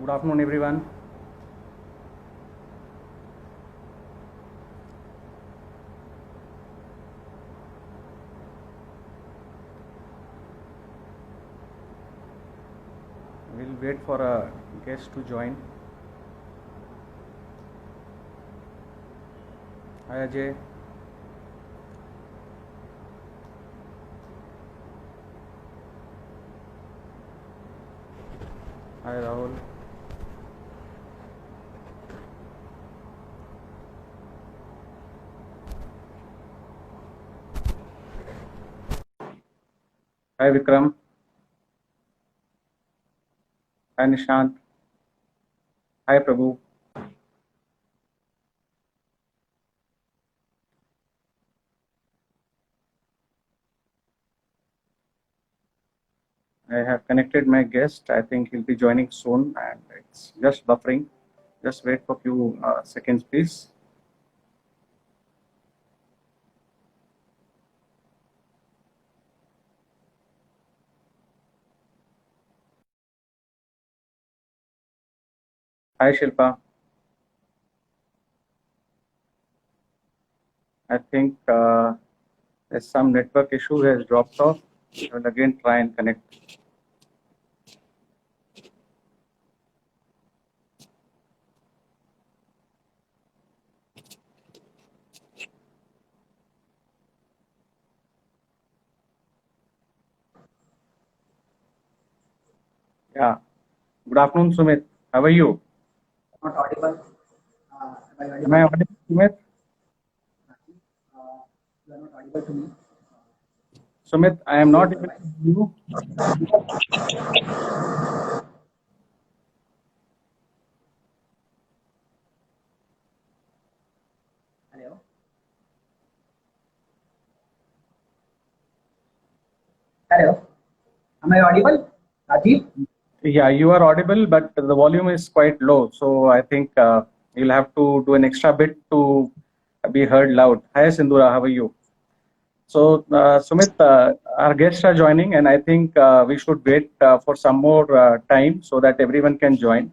Good afternoon, everyone. We'll wait for a guest to join. Hi, Ajay. Hi, Rahul. Hi, Vikram. Hi, Nishant. Hi, Prabhu. I have connected my guest. I think he'll be joining soon, and it's just buffering. Just wait for a few seconds, please. Hi, Shilpa. I think there's some network issue has dropped off. I will again try and connect. Yeah. Good afternoon, Sumit. How are you? Not audible. Am I audible, Sumit? You are not audible to me. Sumit, I am not able to hear you. Hello. Hello. Am I audible? Rajiv? Yeah, you are audible, but the volume is quite low. So I think you'll have to do an extra bit to be heard loud. Hi, Sindhura, how are you? So, Sumit, our guests are joining, and I think we should wait for some more time so that everyone can join.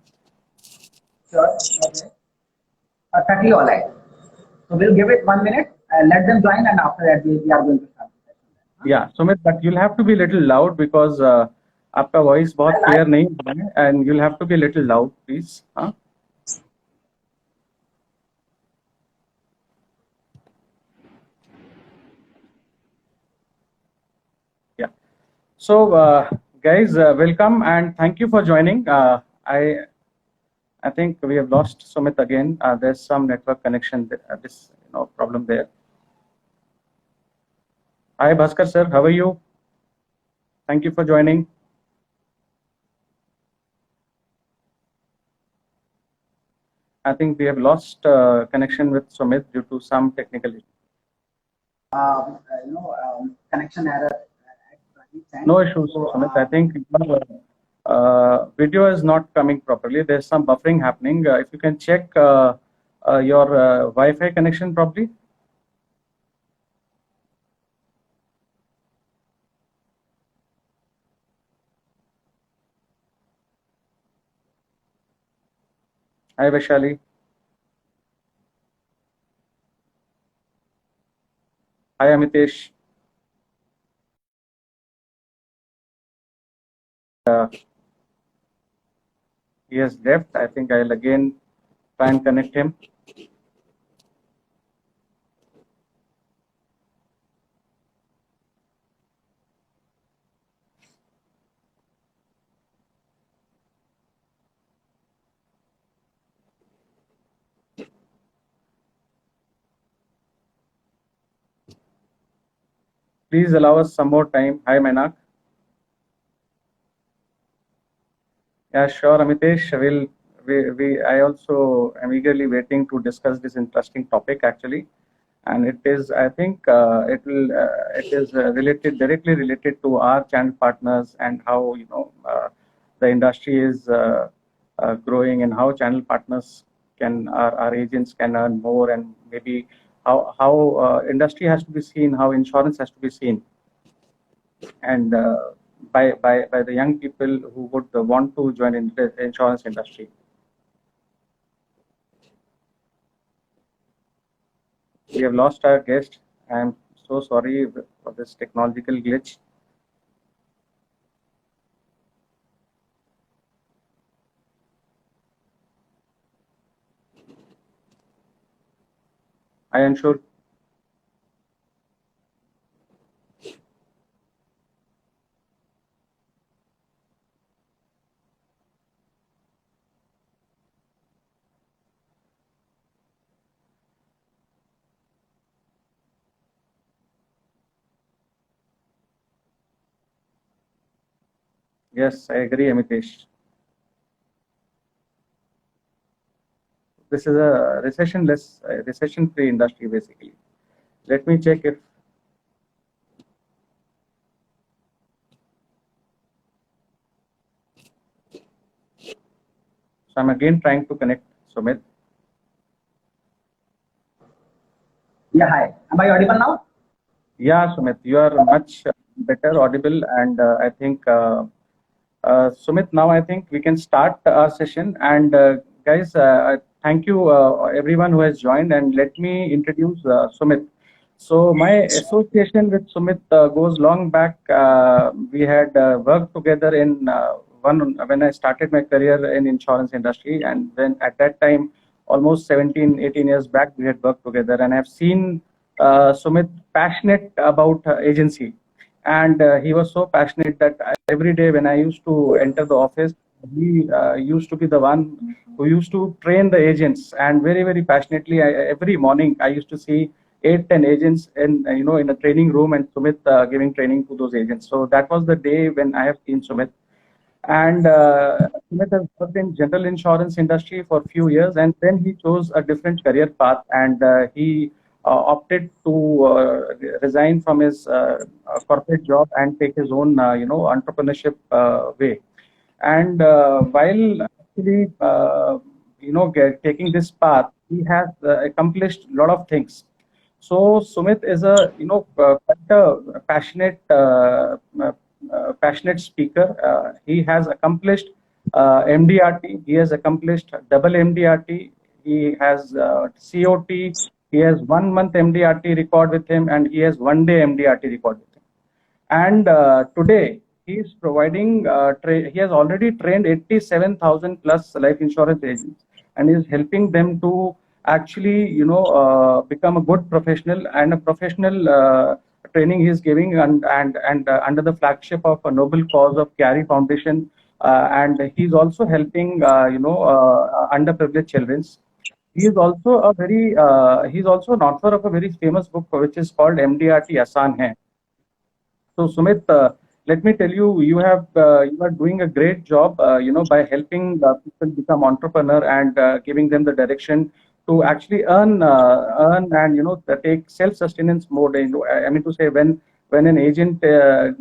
Sure. Okay. Perfectly all right. So we'll give it 1 minute and let them join, and after that we are going to start the session. Yeah, Sumit, but you'll have to be a little loud because आपका voice बहुत Well, clear नहीं है, and you'll have to be a little loud, please. Huh? Yeah. So, guys, welcome and thank you for joining. I think we have lost Sumit again. There's some network connection, this problem there. Hi, Bhaskar sir, how are you? Thank you for joining. I think we have lost connection with Sumit due to some technical issue. connection error. No issues, Sumit. I think video is not coming properly. There's some buffering happening. If you can check your Wi-Fi connection properly. Hi, Vaishali. Hi, Amitesh. He has left. I think I'll again try and connect him. Please allow us some more time. Hi, Menak. Yeah, sure, Amitesh. I also am eagerly waiting to discuss this interesting topic actually, and it is. I think it is directly related to our channel partners and how the industry is growing and how channel partners our agents can earn more, and maybe how industry has to be seen, how insurance has to be seen, and by the young people who would want to join in the insurance industry? We have lost our guest. I am so sorry for this technological glitch. I am sure. Yes, I agree, Amitesh. This is a recession-less, recession-free industry, basically. Let me check if. So I'm again trying to connect Sumit. Yeah, hi. Am I audible now? Yeah, Sumit, you are much better audible, and I think Sumit, now I think we can start our session. And guys, thank you everyone who has joined. And let me introduce Sumit. So my association with Sumit goes long back. We had worked together in one when I started my career in insurance industry, and then at that time, almost 17, 18 years back, we had worked together. And I've seen Sumit passionate about agency, and he was so passionate that every day when I used to enter the office, he used to be the one who used to train the agents, and very very passionately. Every morning I used to see 8, 10 agents in in a training room, and Sumit giving training to those agents. So that was the day when I have seen Sumit. And Sumit has worked in general insurance industry for a few years, and then he chose a different career path, and he opted to resign from his corporate job and take his own, entrepreneurship way. And while actually, taking this path, he has accomplished a lot of things. So Sumit is a, quite a passionate speaker. He has accomplished MDRT. He has accomplished double MDRT. He has COT. He has 1 month MDRT record with him, and he has 1 day MDRT record with him. And today, he is providing, he has already trained 87,000 plus life insurance agents, and is helping them to actually, become a good professional, and a professional training he is giving, and under the flagship of a noble cause of Carey Foundation. And he's also helping, underprivileged children. He is also a very, he's also an author of a very famous book which is called MDRT Asan Hai. So Sumit, let me tell you, you are doing a great job, by helping people become entrepreneur, and giving them the direction to actually earn, and take self-sustenance mode. I mean to say, when an agent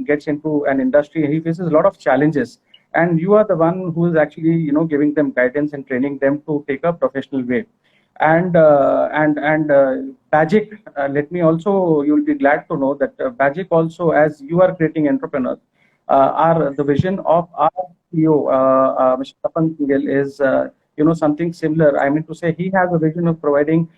gets into an industry, he faces a lot of challenges, and you are the one who is actually, giving them guidance and training them to take a professional way. And Bajik, let me also, you'll be glad to know that Bajik also, as you are creating entrepreneurs, are the vision of our CEO, Mr. Tapan Singhel, is something similar. I mean to say, he has a vision of providing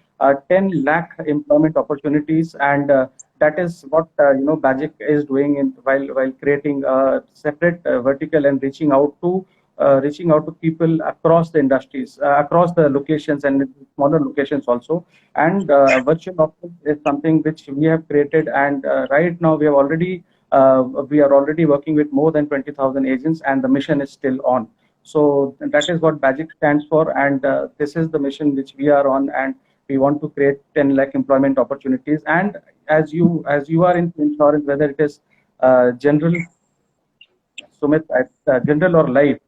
10 lakh employment opportunities, and that is what Bajik is doing while creating a separate vertical, and reaching out to people across the industries, across the locations, and smaller locations also. And virtual office is something which we have created, and right now we are already working with more than 20,000 agents, and the mission is still on. So that is what Bajik stands for, and this is the mission which we are on, and we want to create 10 lakh employment opportunities. And as you are in insurance, whether it is general, Sumit, general or life,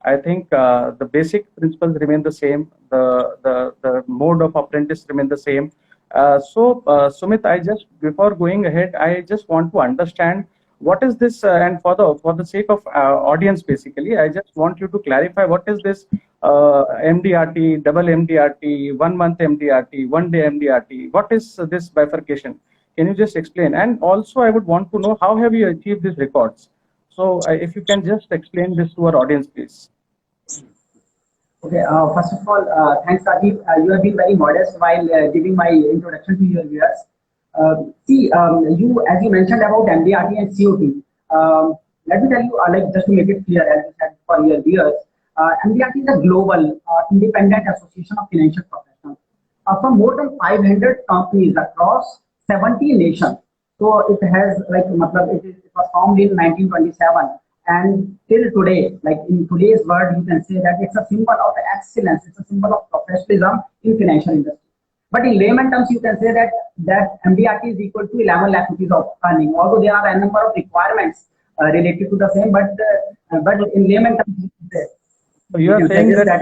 I think the basic principles remain the same. The mode of apprentice remain the same. So, Sumit, I just, before going ahead, I just want to understand what is this, and for the sake of audience, basically, I just want you to clarify what is this MDRT, double MDRT, 1 month MDRT, 1 day MDRT. What is this bifurcation? Can you just explain? And also, I would want to know, how have you achieved these records? So if you can just explain this to our audience, please. Okay, first of all, thanks, Rajiv. You have been very modest while giving my introduction to your viewers. See, as you mentioned about MDRT and COT, let me tell you, like just to make it clear, as you said for your viewers, MDRT is a global independent association of financial professionals from more than 500 companies across 70 nations. So it has like, it was formed in 1927, and till today, like in today's world, you can say that it's a symbol of excellence, it's a symbol of professionalism in financial industry. But in layman terms, you can say that MDRT is equal to 11 lakh rupees of earning, although there are a number of requirements related to the same, but in layman terms, you can say. So you are saying that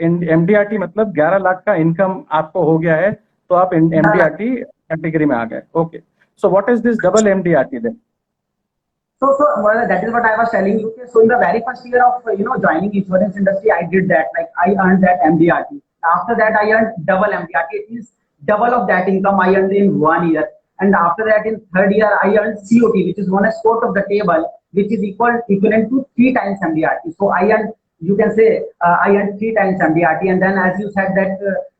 MDRT मतलब 11 लाख का income आपको हो गया है, तो आप MDRT category में आ गए. Okay. So what is this double MDRT then? So well, that is what I was telling you. So in the very first year of joining insurance industry, I did that. Like I earned that MDRT. After that, I earned double MDRT. It is double of that income I earned in 1 year. And after that, in third year, I earned COT, which is known as court of the table, which is equivalent to 3 times MDRT. So I earned, you can say, I earned 3 times MDRT. And then, as you said, that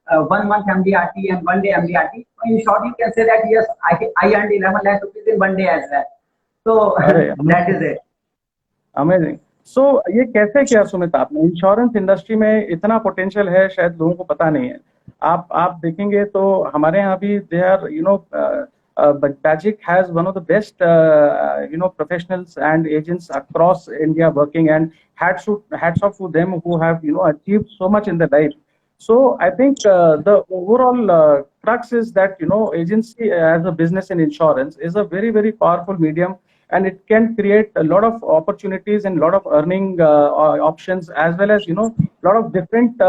1 month MDRT and 1 day MDRT. In short, you can say that yes, I earned 11 lakh rupees in 1 day as well. So that is it. Amazing. So ये कैसे किया सुमित आपने? Insurance industry में इतना potential है, शायद लोगों को पता नहीं है. आप देखेंगे तो हमारे यहाँ भी they are but BAGIC has one of the best professionals and agents across India working, and hats off to them who have achieved so much in their life. So I think the overall crux is that agency as a business in insurance is a very, very powerful medium, and it can create a lot of opportunities and a lot of earning options, as well as a lot of different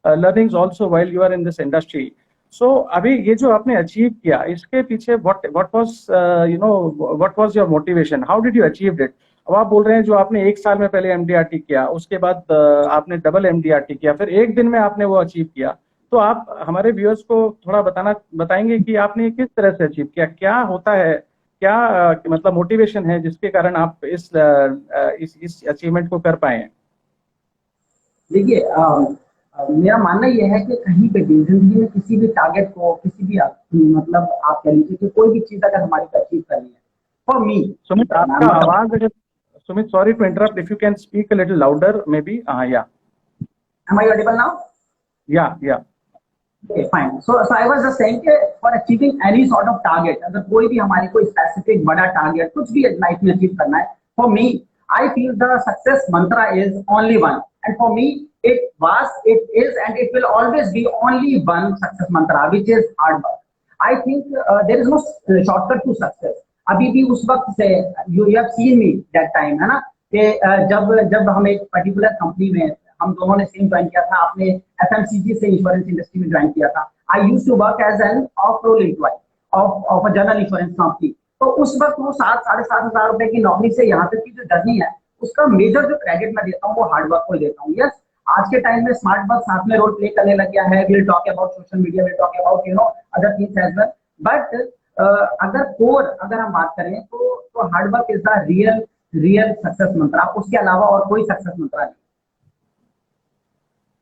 learnings also while you are in this industry. So अभी ये जो आपने achieve किया, इसके पीछे what was your motivation? How did you achieve it? अब आप बोल रहे हैं जो आपने 1 साल में पहले MDRT किया, उसके बाद आपने डबल MDRT किया, फिर 1 दिन में आपने वो अचीव किया. तो आप हमारे व्यूअर्स को थोड़ा बताएंगे कि आपने किस तरह से अचीव किया, क्या होता है, क्या मतलब मोटिवेशन है जिसके कारण आप इस अचीवमेंट को कर पाए हैं? देखिए, मेरा मानना यह है कि कहीं पे भी जिंदगी में किसी भी टारगेट को, किसी भी मतलब आप कह लीजिए कि कोई भी चीज अगर हमारी अचीव करनी है, फॉर मी. सुमित, आपका आवाज अगर, Sumit, sorry to interrupt, if you can speak a little louder maybe. Yeah am I audible now? Yeah Okay, fine. So I was just saying that for achieving any sort of target, अगर कोई भी हमारी कोई specific बड़ा target कुछ भी life में achieve करना है, for me, I feel the success mantra is only one, and for me, it is, and it will always be only one success mantra, which is hard work. I think there is no shortcut to success. अभी भी उस वक्त से you have seen me that time, है ना, कि जब हम एक particular company में हम दोनों ने सेम ज्वाइन किया था. आपने FMCG से इंश्योरेंस इंडस्ट्री में ज्वाइन किया था. I used to work as an off roll employee of a general insurance company. तो उस वक्त वो 7,000-7,500 रुपए की नौकरी से यहाँ तक की जो जर्नी है, उसका मेजर जो क्रेडिट मैं देता हूँ वो हार्डवर्क को देता हूँ. यस, आज के टाइम में स्मार्ट वर्क साथ में रोल प्ले करने लग गया है. Will talk about social media, will talk about other things as well. But अगर हम बात करें तो hard work is the real success mantra. उसके अलावा और कोई सक्सेस मंत्र नहीं.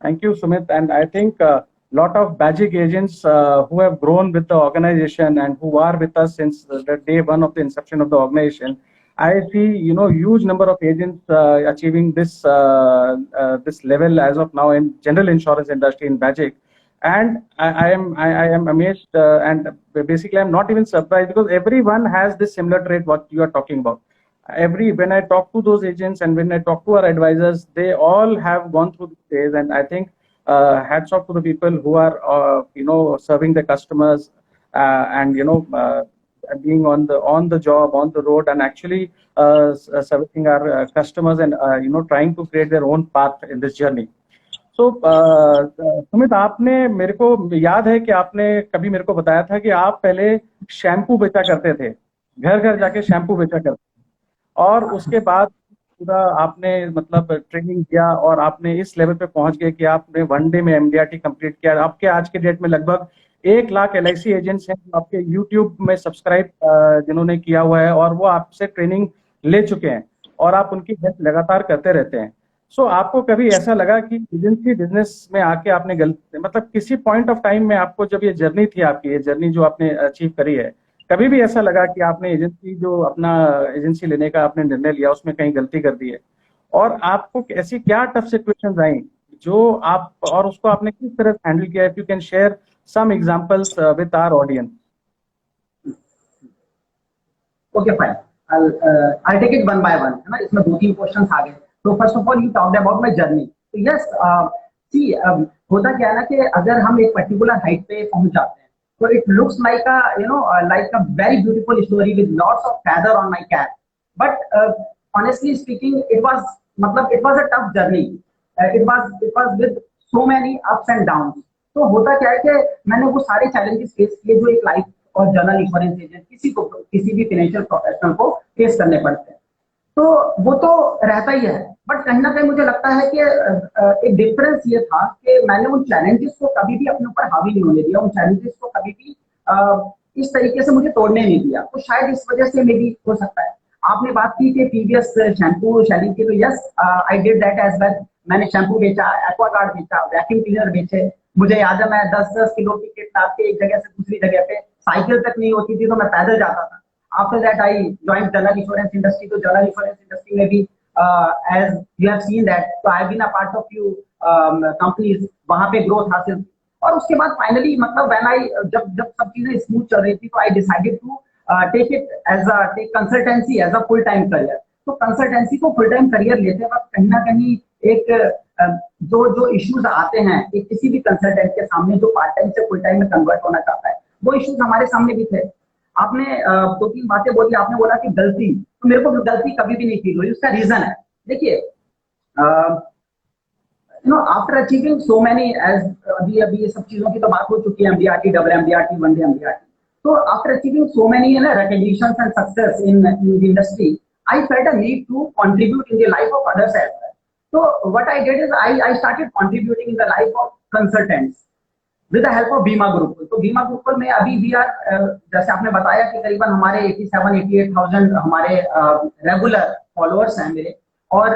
Thank you, Sumit. And I think lot of BAGIC agents who have grown with the organization and who are with us since the day one of the inception of the organization, I see huge number of agents achieving this level as of now in general insurance industry in BAGIC. And I am amazed and basically I'm not even surprised, because everyone has this similar trait what you are talking about. When I talk to those agents and when I talk to our advisors, they all have gone through this phase, and I think hats off to the people who are serving the customers and being on the job, on the road, and actually servicing our customers and trying to create their own path in this journey. So Sumit, आपने मेरे को याद है कि आपने कभी मेरे को बताया था कि आप पहले शैम्पू बेचा करते थे, घर घर जाके शैम्पू बेचा करते, और उसके बाद पूरा आपने मतलब ट्रेनिंग किया और आपने इस लेवल पे पहुंच गए कि आपने 1 डे में MDRT कंप्लीट किया. आपके आज के डेट में लगभग 1 लाख LIC एजेंट्स हैं आपके YouTube में सब्सक्राइब जिन्होंने किया हुआ है, और वो आपसे ट्रेनिंग ले चुके हैं और आप उनकी हेल्प लगातार करते रहते हैं। सो आपको कभी ऐसा लगा कि एजेंसी बिजनेस में आके आपने गलत, मतलब किसी पॉइंट ऑफ टाइम में आपको, जब ये जर्नी थी आपकी, ये जर्नी जो आपने अचीव करी है, कभी भी ऐसा लगा कि आपने एजेंसी, जो अपना एजेंसी लेने का आपने निर्णय लिया, उसमें कहीं गलती कर दी है? और आपको ऐसी क्या टफ सिचुएशंस आई जो आप, और उसको आपने किस तरह से हैंडल किया? If you can share some examples with our audience. Okay fine, I take it one by one, है ना, इसमें दो तीन क्वेश्चंस आ गए। तो first of all you talked about my journey. तो यस, सी, होता क्या है ना कि अगर हम एक पर्टिकुलर हाइट पे पहुंच जाते हैं तो it looks like a like a very beautiful story with lots of feather on my cap, but honestly speaking it was, मतलब it was a tough journey, it was with so many ups and downs. तो होता क्या है कि मैंने वो सारे challenges face किए जो एक लाइफ और जनरल इंश्योरेंस एजेंट किसी भी फाइनेंशियल प्रोफेशनल को फेस करने पड़ते हैं। तो वो तो रहता ही है, बट कहीं ना कहीं मुझे लगता है कि एक डिफरेंस ये था कि मैंने उन चैलेंजेस को कभी भी अपने ऊपर हावी नहीं होने दिया, उन चैलेंजेस को कभी भी इस तरीके से मुझे तोड़ने नहीं दिया। तो शायद इस वजह से मे भी हो सकता है। आपने बात की कि प्रीवियस शैम्पू शेलिंग की, तो yes, I did that as well. मैंने शैम्पू बेचा, एक्वागार्ड बेचा, वैक्यूम क्लीनर बेचे। मुझे याद है मैं 10-10 किलो की किट लाद के एक जगह से दूसरी जगह पे, साइकिल तक नहीं होती थी तो मैं पैदल जाता था। After that, I joined general insurance industry. तो general insurance industry में भी as you have seen that, so I have been a part of few companies, वहाँ पे growth हासिल की। और उसके बाद finally, मतलब when I जब जब सब चीजें स्मूथ चल रही थी तो I decided to take consultancy as a full time career। तो कंसल्टेंसी को फुल टाइम करियर लेते वक्त कहीं ना कहीं एक जो जो इश्यूज आते हैं एक किसी भी कंसल्टेंट के सामने जो पार्ट टाइम से फुल टाइम में कन्वर्ट होना चाहता है, वो इश्यूज हमारे सामने भी थे। आपने दो तीन बातें बोली। आपने बोला कि गलती, तो मेरे को गलती कभी भी नहीं फील हुई। उसका रीजन है, देखिए, after achieving so many, as अभी अभी ये सब चीजों की तो बात हो चुकी है, MDRT, double MDRT, one day MDRT. तो after achieving so many recognitions and success in the industry, I felt a need to contribute in the life of others as well. So what I did is I started contributing in the life of consultants with the help of बीमा गुरुकुल। तो बीमा गुरुकुल में अभी we are, जैसे आपने बताया कि करीबन हमारे 87-88,000 हमारे रेगुलर फॉलोअर्स हैं मेरे, और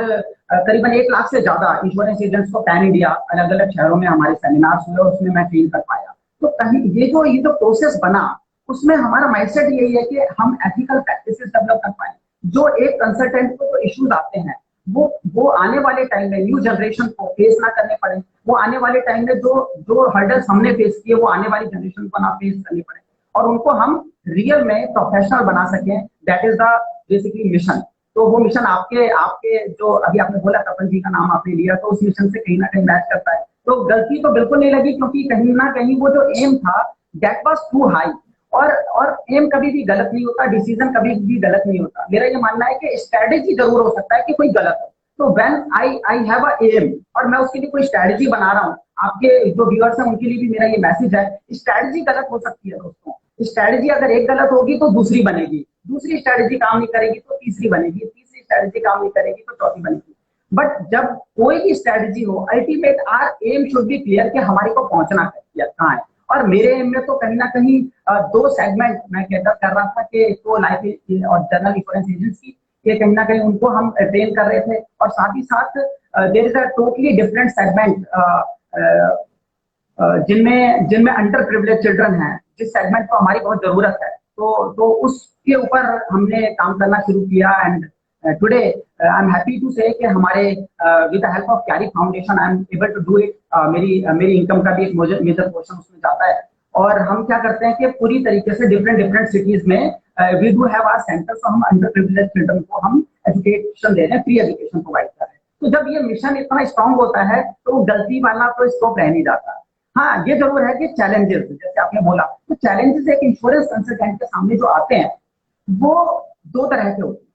करीबन 1 लाख से ज्यादा इंश्योरेंस एजेंट्स को पैन इंडिया अलग अलग शहरों में हमारे सेमिनार्स हुए, उसमें मैं ट्रेन कर पाया। तो कहीं ये जो प्रोसेस बना, उसमें हमारा माइंडसेट यही है कि हम एथिकल प्रैक्टिसेस डेवलप कर पाए। जो एक कंसल्टेंट को जो इश्यूज आते हैं वो आने वाले टाइम में न्यू जनरेशन को फेस ना करने पड़े, वो आने वाले टाइम में जो जो हर्डल्स हमने फेस किए वो आने वाली जनरेशन को ना फेस करनी पड़े, और उनको हम रियल में प्रोफेशनल बना सकें। That is the basically mission. तो वो मिशन आपके आपके जो अभी आपने बोला कपिल जी का नाम आपने लिया, तो उस मिशन से कहीं ना कहीं मैच करता है। तो गलती तो बिल्कुल नहीं लगी, क्योंकि कहीं ना कहीं वो जो एम था दैट वाज टू हाई। और एम कभी भी गलत नहीं होता, डिसीजन कभी भी गलत नहीं होता। मेरा ये मानना है कि स्ट्रेटेजी जरूर हो सकता है कि कोई गलत हो। तो when I have a aim और मैं उसके लिए कोई स्ट्रेटेजी बना रहा हूँ, आपके जो व्यूअर्स हैं उनके लिए भी मेरा ये मैसेज है, स्ट्रेटेजी गलत हो सकती है दोस्तों। स्ट्रेटेजी अगर एक गलत होगी तो दूसरी बनेगी, दूसरी स्ट्रेटेजी काम नहीं करेगी तो तीसरी बनेगी, तीसरी स्ट्रेटेजी काम नहीं करेगी तो चौथी बनेगी। बट जब कोई भी स्ट्रेटेजी हो, ultimate our aim should be clear कि हमारे को पहुंचना कहाँ है। और मेरे एम में तो कहीं ना कहीं दो सेगमेंट मैं कैटर कर रहा था कि तो लाइफ और जनरल इंश्योरेंस एजेंसी, ये कहीं ना कहीं उनको हम ट्रेन कर रहे थे, और साथ ही साथ there is a totally different segment जिनमें अंडर प्रिविलेज चिल्ड्रन हैं, जिस सेगमेंट को हमारी बहुत जरूरत है। तो उसके ऊपर हमने काम करना शुरू किया। And today I am happy to say कि हमारे with the help of Kyari Foundation I am able to do it. मेरी इनकम का भी एक मेजर पोर्शन उसमें जाता है। और हम क्या करते हैं कि पूरी तरीके से डिफरेंट सिटीज में we do have our centre, तो हम अंडर प्रिविलेज चिल्ड्रन को हम एजुकेशन दे रहे हैं, फ्री एजुकेशन प्रोवाइड कर रहे हैं। तो जब ये मिशन इतना स्ट्रांग होता है तो गलती वाला तो स्कोप रह नहीं जाता। हाँ, ये जरूर है कि चैलेंजेस, जैसे आपने बोला, तो चैलेंजेस एक इंश्योरेंस कंसल्टेंट के सामने जो आते हैं वो दो तरह के होते हैं।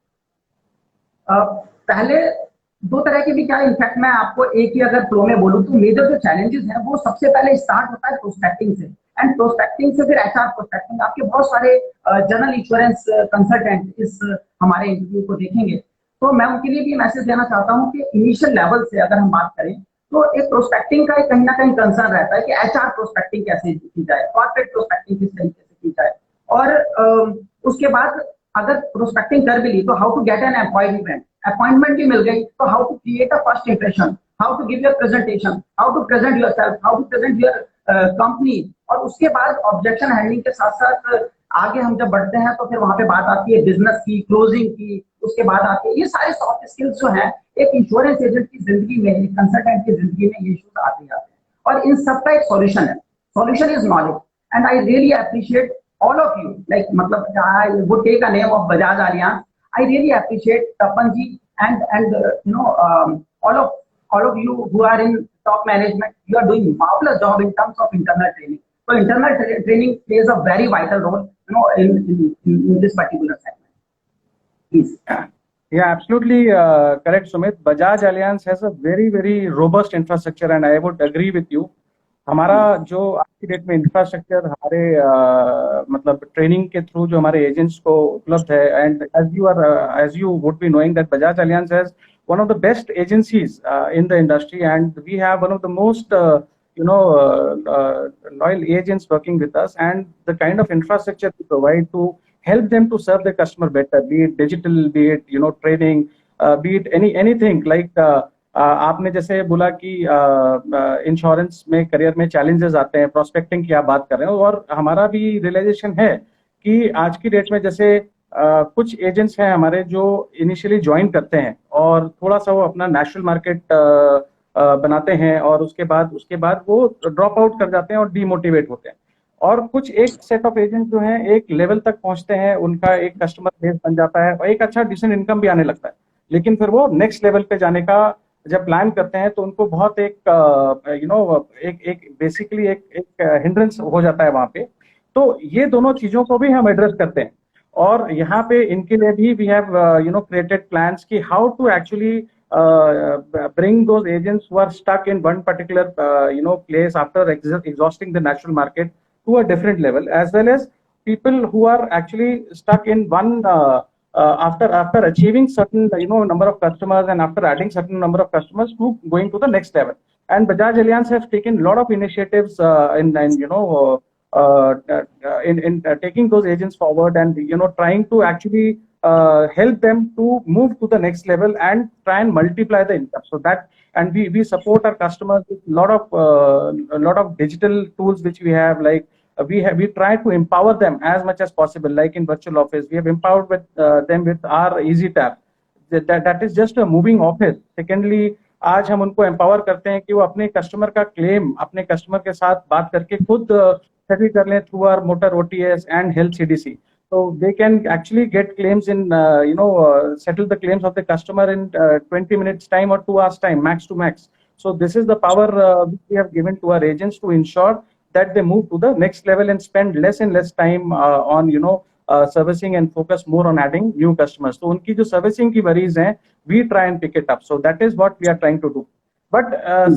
पहले दो तरह के भी क्या, इनफैक्ट मैं आपको एक ही अगर फ्लो में बोलूं तो मेजर जो चैलेंजेस हैं वो सबसे पहले स्टार्ट होता है प्रोस्पेक्टिंग से, एंड प्रोस्पेक्टिंग से फिर एचआर प्रोस्पेक्टिंग। आपके बहुत सारे जनरल इंश्योरेंस कंसल्टेंट इस हमारे इंटरव्यू को देखेंगे, तो मैं उनके लिए भी मैसेज देना चाहता हूँ कि इनिशियल लेवल से अगर हम बात करें तो एक प्रोस्पेक्टिंग का एक कहीं ना कहीं कंसर्न रहता है कि एचआर प्रोस्पेक्टिंग कैसे की जाए, कॉर्पोरेट प्रोस्पेक्टिंग किस तरीके से की जाए। और उसके बाद अगर प्रोस्पेक्टिंग कर भी ली तो how to get an appointment, appointment भी मिल गई तो how to create a first impression, how to give your presentation, how to present yourself, how to present your company. और उसके बाद ऑब्जेक्शन हैंडलिंग के साथ साथ आगे हम जब बढ़ते हैं तो फिर वहां पे बात आती है बिजनेस की, क्लोजिंग की, उसके बाद आती है ये सारे सॉफ्ट स्किल्स जो हैं एक इंश्योरेंस एजेंट की जिंदगी में, एक कंसल्टेंट की जिंदगी में ये इश्यूज आते जाते हैं। और इन सब का एक सॉल्यूशन है, solution is knowledge. And I really appreciate all of you, like matlab I would take a name of Bajaj Allianz. I really appreciate Tapan ji and all of you who are in top management. You are doing marvelous job in terms of internal training. So internal training plays a very vital role, in this particular segment. Please. Yeah, absolutely correct, Sumit. Bajaj Allianz has a very, very robust infrastructure, and I would agree with you. हमारा जो आज की date में infrastructure हमारे मतलब training के through जो हमारे एजेंट्स को उपलब्ध है, and as you would be knowing that Bajaj Allianz has one of the best agencies in the industry, and we have one of the most loyal agents working with us, and the kind of infrastructure we provide to help them to serve the customer better, be it digital, be it training, be it anything like आपने जैसे बोला कि insurance में career में challenges आते हैं, prospecting की आप बात कर रहे हो, और हमारा भी रियलाइजेशन है कि आज की डेट में जैसे कुछ एजेंट्स हैं हमारे जो इनिशियली ज्वाइन करते हैं और थोड़ा सा वो अपना नेशनल मार्केट बनाते हैं, और उसके बाद वो ड्रॉप आउट कर जाते हैं और डीमोटिवेट होते हैं। और कुछ एक सेट ऑफ एजेंट जो हैं एक लेवल तक पहुंचते हैं, उनका एक कस्टमर बेस बन जाता है और एक अच्छा डिसेंट इनकम भी आने लगता है, लेकिन फिर वो नेक्स्ट लेवल पे जाने का जब प्लान करते हैं तो उनको बहुत एक बेसिकली एक हिंड्रेंस हो जाता है वहां पे। तो ये दोनों चीजों को भी हम एड्रेस करते हैं, और यहाँ पे इनके लिए भी वी हैव क्रिएटेड प्लान्स कि how to actually bring those agents who are stuck in one particular place after exhausting the national market to a different level, as well as people who are actually stuck in one after achieving certain number of customers and after adding certain number of customers to going to the next level. And Bajaj Allianz has taken a lot of initiatives in taking those agents forward and trying to actually help them to move to the next level and try and multiply the income. So that, and we support our customers with a lot of digital tools which we have, like we try to empower them as much as possible, like in virtual office we have empowered with them with our easy tab, that is just a moving office. Secondly, आज हम उनको empower करते हैं कि वो अपने customer का claim अपने कस्टमर के साथ बात करके खुद सेटल कर लें through our motor OTS and health CDC. So they can actually get claims in settle the claims of the customer in 20 minutes time or 2 hours time, max to max. So this is the power which we have given to our agents to ensure that they move to the next level and spend less and less time on servicing and focus more on adding new customers. So उनकी जो servicing की worries हैं, we try and pick it up. So that is what we are trying to do. But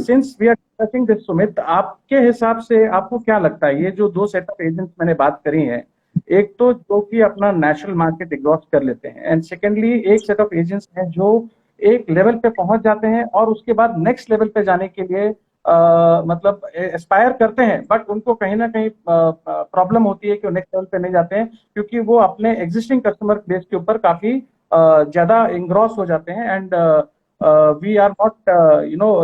since we are discussing this, Sumit, आपके हिसाब से आपको क्या लगता है ये जो दो सेट ऑफ एजेंट्स मैंने बात करी हैं, एक तो जो कि अपना नेशनल मार्केट एग्जॉस्ट कर लेते हैं, एंड सेकेंडली एक सेट ऑफ एजेंट्स हैं जो एक लेवल पे पहुंच जाते हैं और उसके बाद नेक्स्ट लेवल पे जाने के लिए मतलब एस्पायर करते हैं, बट उनको कहीं ना कहीं प्रॉब्लम होती है कि वो नेक्स्ट लेवल पे नहीं जाते हैं क्योंकि वो अपने एग्जिस्टिंग कस्टमर बेस के ऊपर काफी ज्यादा इंग्रॉस हो जाते हैं, and we are not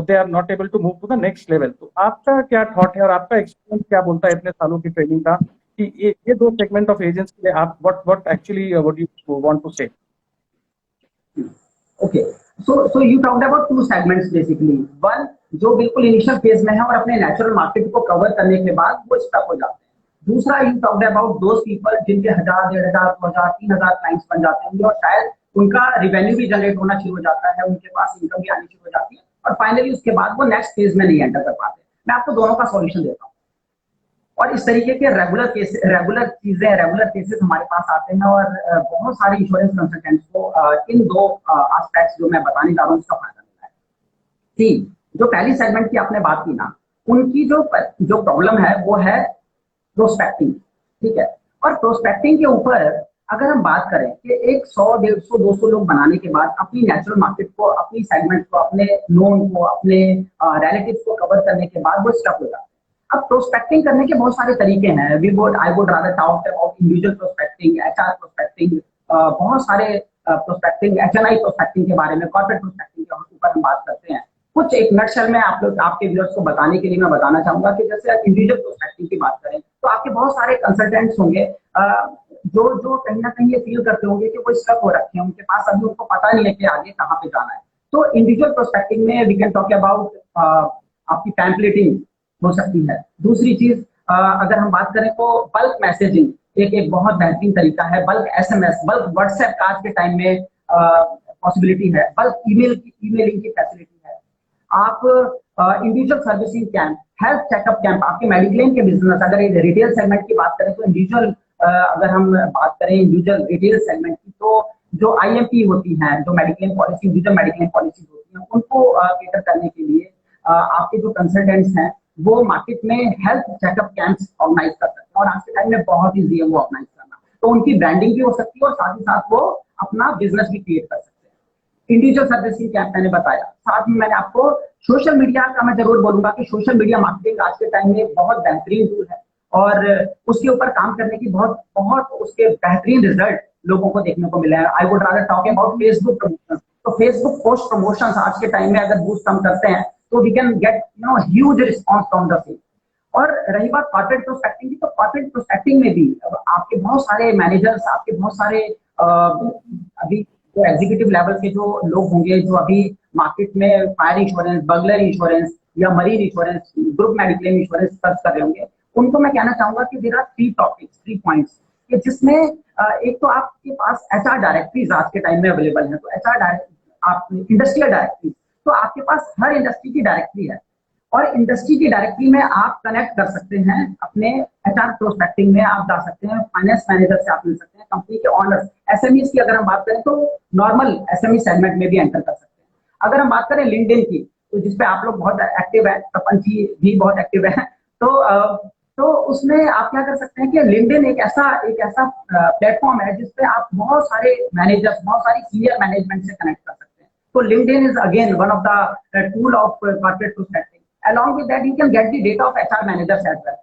they are not able to move to the next level. तो आपका क्या थॉट है और आपका एक्सपीरियंस क्या बोलता है इतने सालों की ट्रेनिंग का कि ये दो सेगमेंट ऑफ एजेंट्स के लिए आप what actually what you want to say? Okay, so you talked about two segments basically. One जो बिल्कुल इनिशियल फेज में है और अपने नेचुरल मार्केट को कवर करने के बाद वो स्टक हो जाते हैं. दूसरा you talked about those people जिनके 1000, 1500, 2000, 3000 क्लाइंट्स बन जाते हैं और शायद उनका रिवेन्यू भी जनरेट होना शुरू हो जाता है, उनके पास इनकम भी आनी शुरू हो जाती है और फाइनली उसके बाद वो नेक्स्ट फेज में नहीं एंटर कर पाते. मैं आपको दोनों का सॉल्यूशन देता हूँ और इस तरीके के रेगुलर केसेस हमारे पास आते हैं और बहुत सारे इंश्योरेंस कंसल्टेंट्स को इन दो एस्पेक्ट्स जो मैं बताने जा रहा हूँ उसका फायदा मिला है. ठीक, जो पहली सेगमेंट की आपने बात की ना, उनकी जो प्रॉब्लम है वो है प्रोस्पेक्टिंग. ठीक है, और प्रोस्पेक्टिंग के ऊपर अगर हम बात करें कि एक 100, 150, 200 लोग बनाने के बाद अपनी नेचुरल मार्केट को, अपनी सेगमेंट को, अपने नोन को, अपने रिलेटिव्स को कवर करने के बाद वो स्टक हो जाता है. अब प्रोस्पेक्टिंग करने के बहुत सारे तरीके हैं. I would rather talk about individual prospecting, HR prospecting, बहुत सारे प्रोस्पेक्टिंग, HNI प्रोस्पेक्टिंग के बारे में, कॉर्पोरेट प्रोस्पेक्टिंग के ऊपर हम बात करते हैं। कुछ एक नटशेल में आप लोग, आपके व्यूअर्स को बताने के लिए मैं बताना चाहूंगा कि जैसे इंडिविजुअल प्रोस्पेक्टिंग की बात करें तो आपके बहुत सारे कंसल्टेंट्स होंगे जो जो कहीं ना कहीं ये फील करते होंगे कि वो स्टक हो रखे हैं, उनके पास अभी उनको पता नहीं है कि आगे कहाँ पे जाना है। तो इंडिविजुअल प्रोस्पेक्टिंग में वी कैन टॉक अबाउट आपकी पैम्पलेटिंग हो सकती है। दूसरी चीज अगर हम बात करें तो बल्क मैसेजिंग एक बहुत बेहतरीन तरीका है। बल्क SMS, बल्क व्हाट्सएप का आज के टाइम में पॉसिबिलिटी है। बल्क ईमेलिंग की फैसिलिटी है। आप individual servicing camp, health checkup camp, आपके मेडिक्लेम के बिजनेस, अगर रिटेल सेगमेंट की बात करें तो इंडिविजुअल, अगर हम बात करें इंडिविजुअल रिटेल सेगमेंट की, तो जो IMP होती हैं, जो mediclaim policy, individual mediclaim policy होती हैं, उनको केटर करने के लिए आपके जो कंसल्टेंट्स हैं वो मार्केट में हेल्थ चेकअप कैंप्स ऑर्गेनाइज कर सकते हैं, और आज के टाइम में बहुत ईजी है वो ऑर्गेनाइज करना। तो उनकी ब्रांडिंग भी हो सकती है और साथ ही साथ वो अपना बिजनेस भी क्रिएट कर सकते हैं। इंडिविजुअल सर्विसिंग कैंप मैंने बताया। साथ में मैंने आपको सोशल मीडिया का मैं जरूर बोलूंगा कि सोशल मीडिया मार्केटिंग आज के टाइम में बहुत बेहतरीन टूल है और उसके ऊपर काम करने की बहुत बहुत उसके बेहतरीन रिजल्ट लोगों को देखने को मिला है। I would rather talk about Facebook promotion. तो फेसबुक पोस्ट प्रमोशन आज के टाइम में अगर बूस्ट हम करते हैं तो we can get huge response from the same. और रही बात कॉर्पोरेट प्रोस्पेक्टिंग की, तो कॉर्पोरेट प्रोस्पेक्टिंग में भी आपके बहुत सारे मैनेजर्स, आपके बहुत सारे अभी जो एग्जीक्यूटिव लेवल के जो लोग होंगे जो अभी मार्केट में फायर इंश्योरेंस, बर्गलर इंश्योरेंस या marine insurance, group mediclaim insurance search कर रहे होंगे, उनको मैं कहना चाहूंगा कि देयर आर 3 टॉपिक्स, 3 पॉइंट्स, जिसमें एक तो आपके पास HR डायरेक्टरीज आज के टाइम में अवेलेबल है। तो HR आप इंडस्ट्रियल डायरेक्टरी, तो आपके पास हर इंडस्ट्री की डायरेक्टरी है और इंडस्ट्री की डायरेक्टरी में आप कनेक्ट कर सकते हैं अपने HR प्रोस्पेक्टिंग में। आप जा सकते हैं फाइनेंस मैनेजर से, आप मिल सकते हैं कंपनी के ऑनर्स। SMEs की अगर हम बात करें तो नॉर्मल SME सेगमेंट में भी एंटर कर सकते हैं। अगर हम बात करें लिंक्डइन की, तो जिसपे आप लोग बहुत एक्टिव है, तपन जी भी बहुत एक्टिव है, तो उसमें आप क्या कर सकते हैं कि लिंक्डइन एक ऐसा प्लेटफॉर्म है जिसपे आप बहुत सारे मैनेजर्स, बहुत सारी सीनियर मैनेजमेंट से कनेक्ट कर सकते हैं। तो LinkedIn is again one of the tool of corporate prospecting. Along with that, you can get the data of HR managers as well.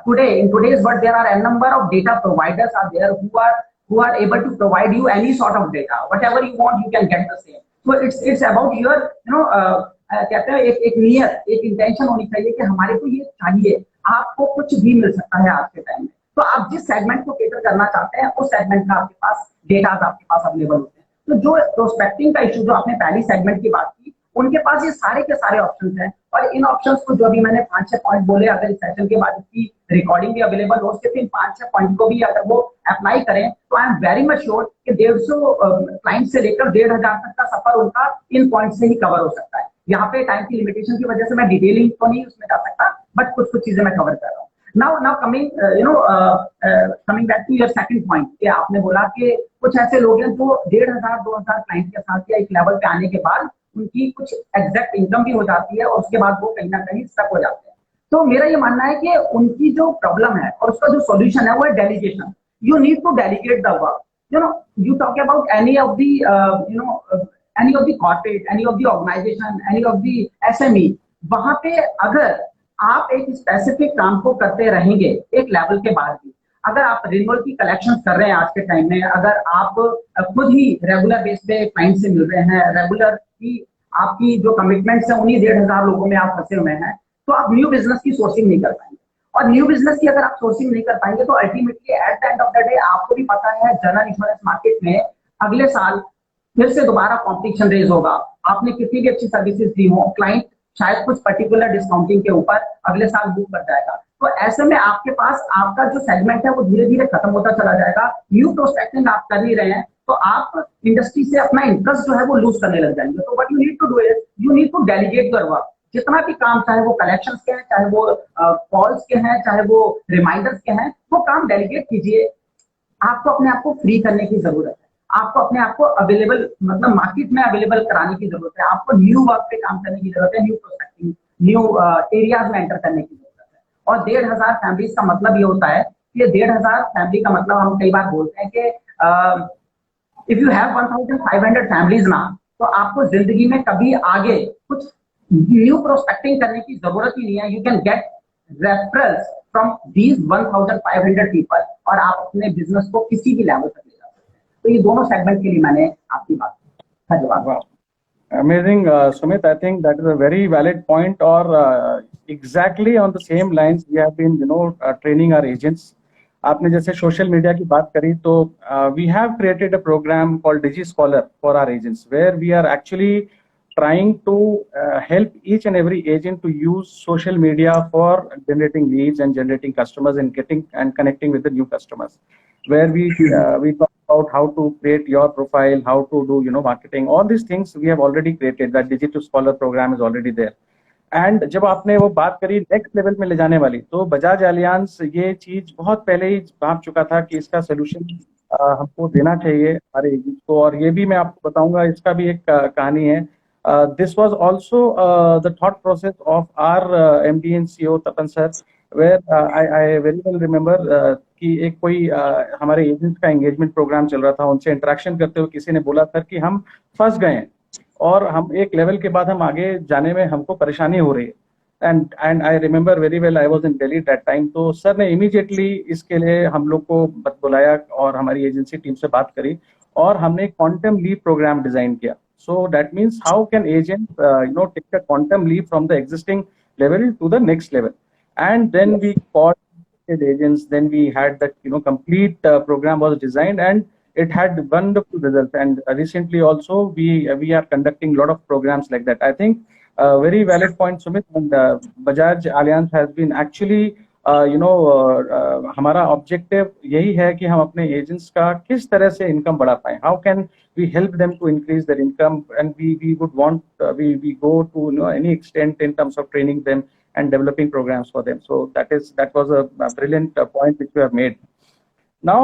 Today in today's world, there are a number of data providers are there who are able to provide you any sort of data. Whatever you want, you can get the same. So it's about your कहते हैं एक नियत, एक intention होनी चाहिए कि हमारे को ये चाहिए। आपको कुछ भी मिल सकता है आज के टाइम में। तो आप जिस सेगमेंट को केटर करना चाहते हैं उस सेगमेंट का आपके पास डेटा आपके पास अवेलेबल होते हैं। तो जो प्रोस्पेक्टिंग का इशू जो आपने पहली सेगमेंट की बात की, उनके पास ये सारे के सारे ऑप्शंस हैं और इन ऑप्शंस को जो भी मैंने 5-6 पॉइंट बोले, अगर इस सेशन के बाद इसकी रिकॉर्डिंग भी अवेलेबल हो, उसके इन 5-6 पॉइंट को भी अगर वो अप्लाई करें तो I am very much sure कि 150 क्लाइंट से लेकर 1500 तक का सफर उनका इन पॉइंट से ही कवर हो सकता है। यहाँ पे टाइम की लिमिटेशन की वजह से मैं डिटेलिंग तो नहीं उसमें जा सकता, बट कुछ चीजें मैं कवर कर रहा हूँ। Now coming coming back to your second point, कि आपने बोला कि कुछ ऐसे लोग हैं जो 1500-2000 क्लाइंट के साथ या एक लेवल पे आने के बाद उनकी कुछ एग्जैक्ट इनकम भी हो जाती है और उसके बाद वो कहीं ना कहीं स्टक हो जाते हैं। तो मेरा ये मानना है कि उनकी जो प्रॉब्लम है और उसका जो सॉल्यूशन है वो है delegation. You need to delegate the work. You talk about any of the corporate, any of the organisation, any of the SME, वहां पे अगर आप एक स्पेसिफिक काम को करते रहेंगे एक लेवल के बाद भी, अगर आप रिन्यूअल की कलेक्शन कर रहे हैं आज के टाइम में, अगर आप खुद ही रेगुलर बेस पे क्लाइंट से मिल रहे हैं, रेगुलर की आपकी जो कमिटमेंट्स है उन्हीं 1500 लोगों में आप फंसे हुए हैं, तो आप न्यू बिजनेस की सोर्सिंग नहीं कर पाएंगे। और न्यू बिजनेस की अगर आप सोर्सिंग नहीं कर पाएंगे तो ultimately at the end of the day आपको भी पता है जनरल इंश्योरेंस मार्केट में अगले साल फिर से दोबारा कॉम्पिटिशन रेज होगा। आपने कितनी भी अच्छी सर्विसेज दी हो, क्लाइंट शायद कुछ पर्टिकुलर डिस्काउंटिंग के ऊपर अगले साल बुक कर जाएगा। तो ऐसे में आपके पास आपका जो सेगमेंट है वो धीरे धीरे खत्म होता चला जाएगा। न्यू प्रोस्पेक्टिंग आप कर ही रहे हैं तो आप इंडस्ट्री से अपना इंटरेस्ट जो है वो लूज करने लग जाएंगे। तो what you need to do is you need to delegate your work. जितना भी काम, चाहे वो कलेक्शंस के हैं, चाहे वो कॉल्स के हैं, चाहे वो रिमाइंडर्स के हैं, वो काम डेलीगेट कीजिए। आपको अपने आप को फ्री करने की जरूरत है, आपको अपने आप को अवेलेबल, मतलब मार्केट में अवेलेबल कराने की जरूरत है, आपको न्यू वर्क पे काम करने की जरूरत है, न्यू प्रोस्पेक्टिंग, न्यू एरियाज में एंटर करने की जरूरत है। और 1500 फैमिलीज का मतलब ये होता है कि 1500 फैमिली का मतलब हम कई बार बोलते हैं कि इफ यू हैव 1500 फैमिलीज ना, तो आपको जिंदगी में कभी आगे कुछ न्यू प्रोस्पेक्टिंग करने की जरूरत ही नहीं है। You can get referrals from these 1500 people और आप अपने बिजनेस को किसी भी लेवल तक ले जा सकते हैं। तो ये दोनों सेगमेंट के लिए मैंने आपकी बात का जवाब। Wow. Amazing, Sumit. I think that is a very valid point, or exactly on the same lines we have been, training our agents. आपने जैसे सोशल मीडिया की बात करी तो we have created a program called Digi Scholar for our agents, where we are actually trying to help each and every agent to use social media for generating leads and generating customers and getting and connecting with the new customers, where we talk about how to create your profile, how to do marketing, all these things we have already created. That Digital Scholar program is already there. And जब आपने वो बात करी next level में ले जाने वाली, तो बजाज एलियांस ये चीज बहुत पहले ही भाप चुका था कि इसका सोल्यूशन हमको देना चाहिए हमारे एजेंट को। और ये भी मैं आपको बताऊंगा, इसका भी एक कहानी है। This was also the thought process of our MD and CEO Tapan sir, where I very well remember कि एक कोई हमारे एजेंट का एंगेजमेंट प्रोग्राम चल रहा था। उनसे इंटरेक्शन करते हुए किसी ने बोला सर कि हम फंस गए हैं और हम एक लेवल के बाद हम आगे जाने में हमको परेशानी हो रही है। And I remember very well, I was in Delhi that time. तो सर ने इमीडिएटली इसके लिए हम लोग को बुलाया और हमारी एजेंसी टीम से बात करी और हमने क्वांटम लीप प्रोग्राम डिजाइन किया। So that means how can agent take a quantum leap from the existing level to the next level. And then we called agents, then we had that complete program was designed and it had wonderful results. And recently also we are conducting a lot of programs like that. I think very valid point, Sumit. And Bajaj Allianz has been actually हमारा objective यही है कि हम अपने agents का किस तरह से इनकम बढ़ा पाए। How can we help them to increase their income, and we would want we go to any extent in terms of training them and developing programs for them. So that was a brilliant point which we have made. Now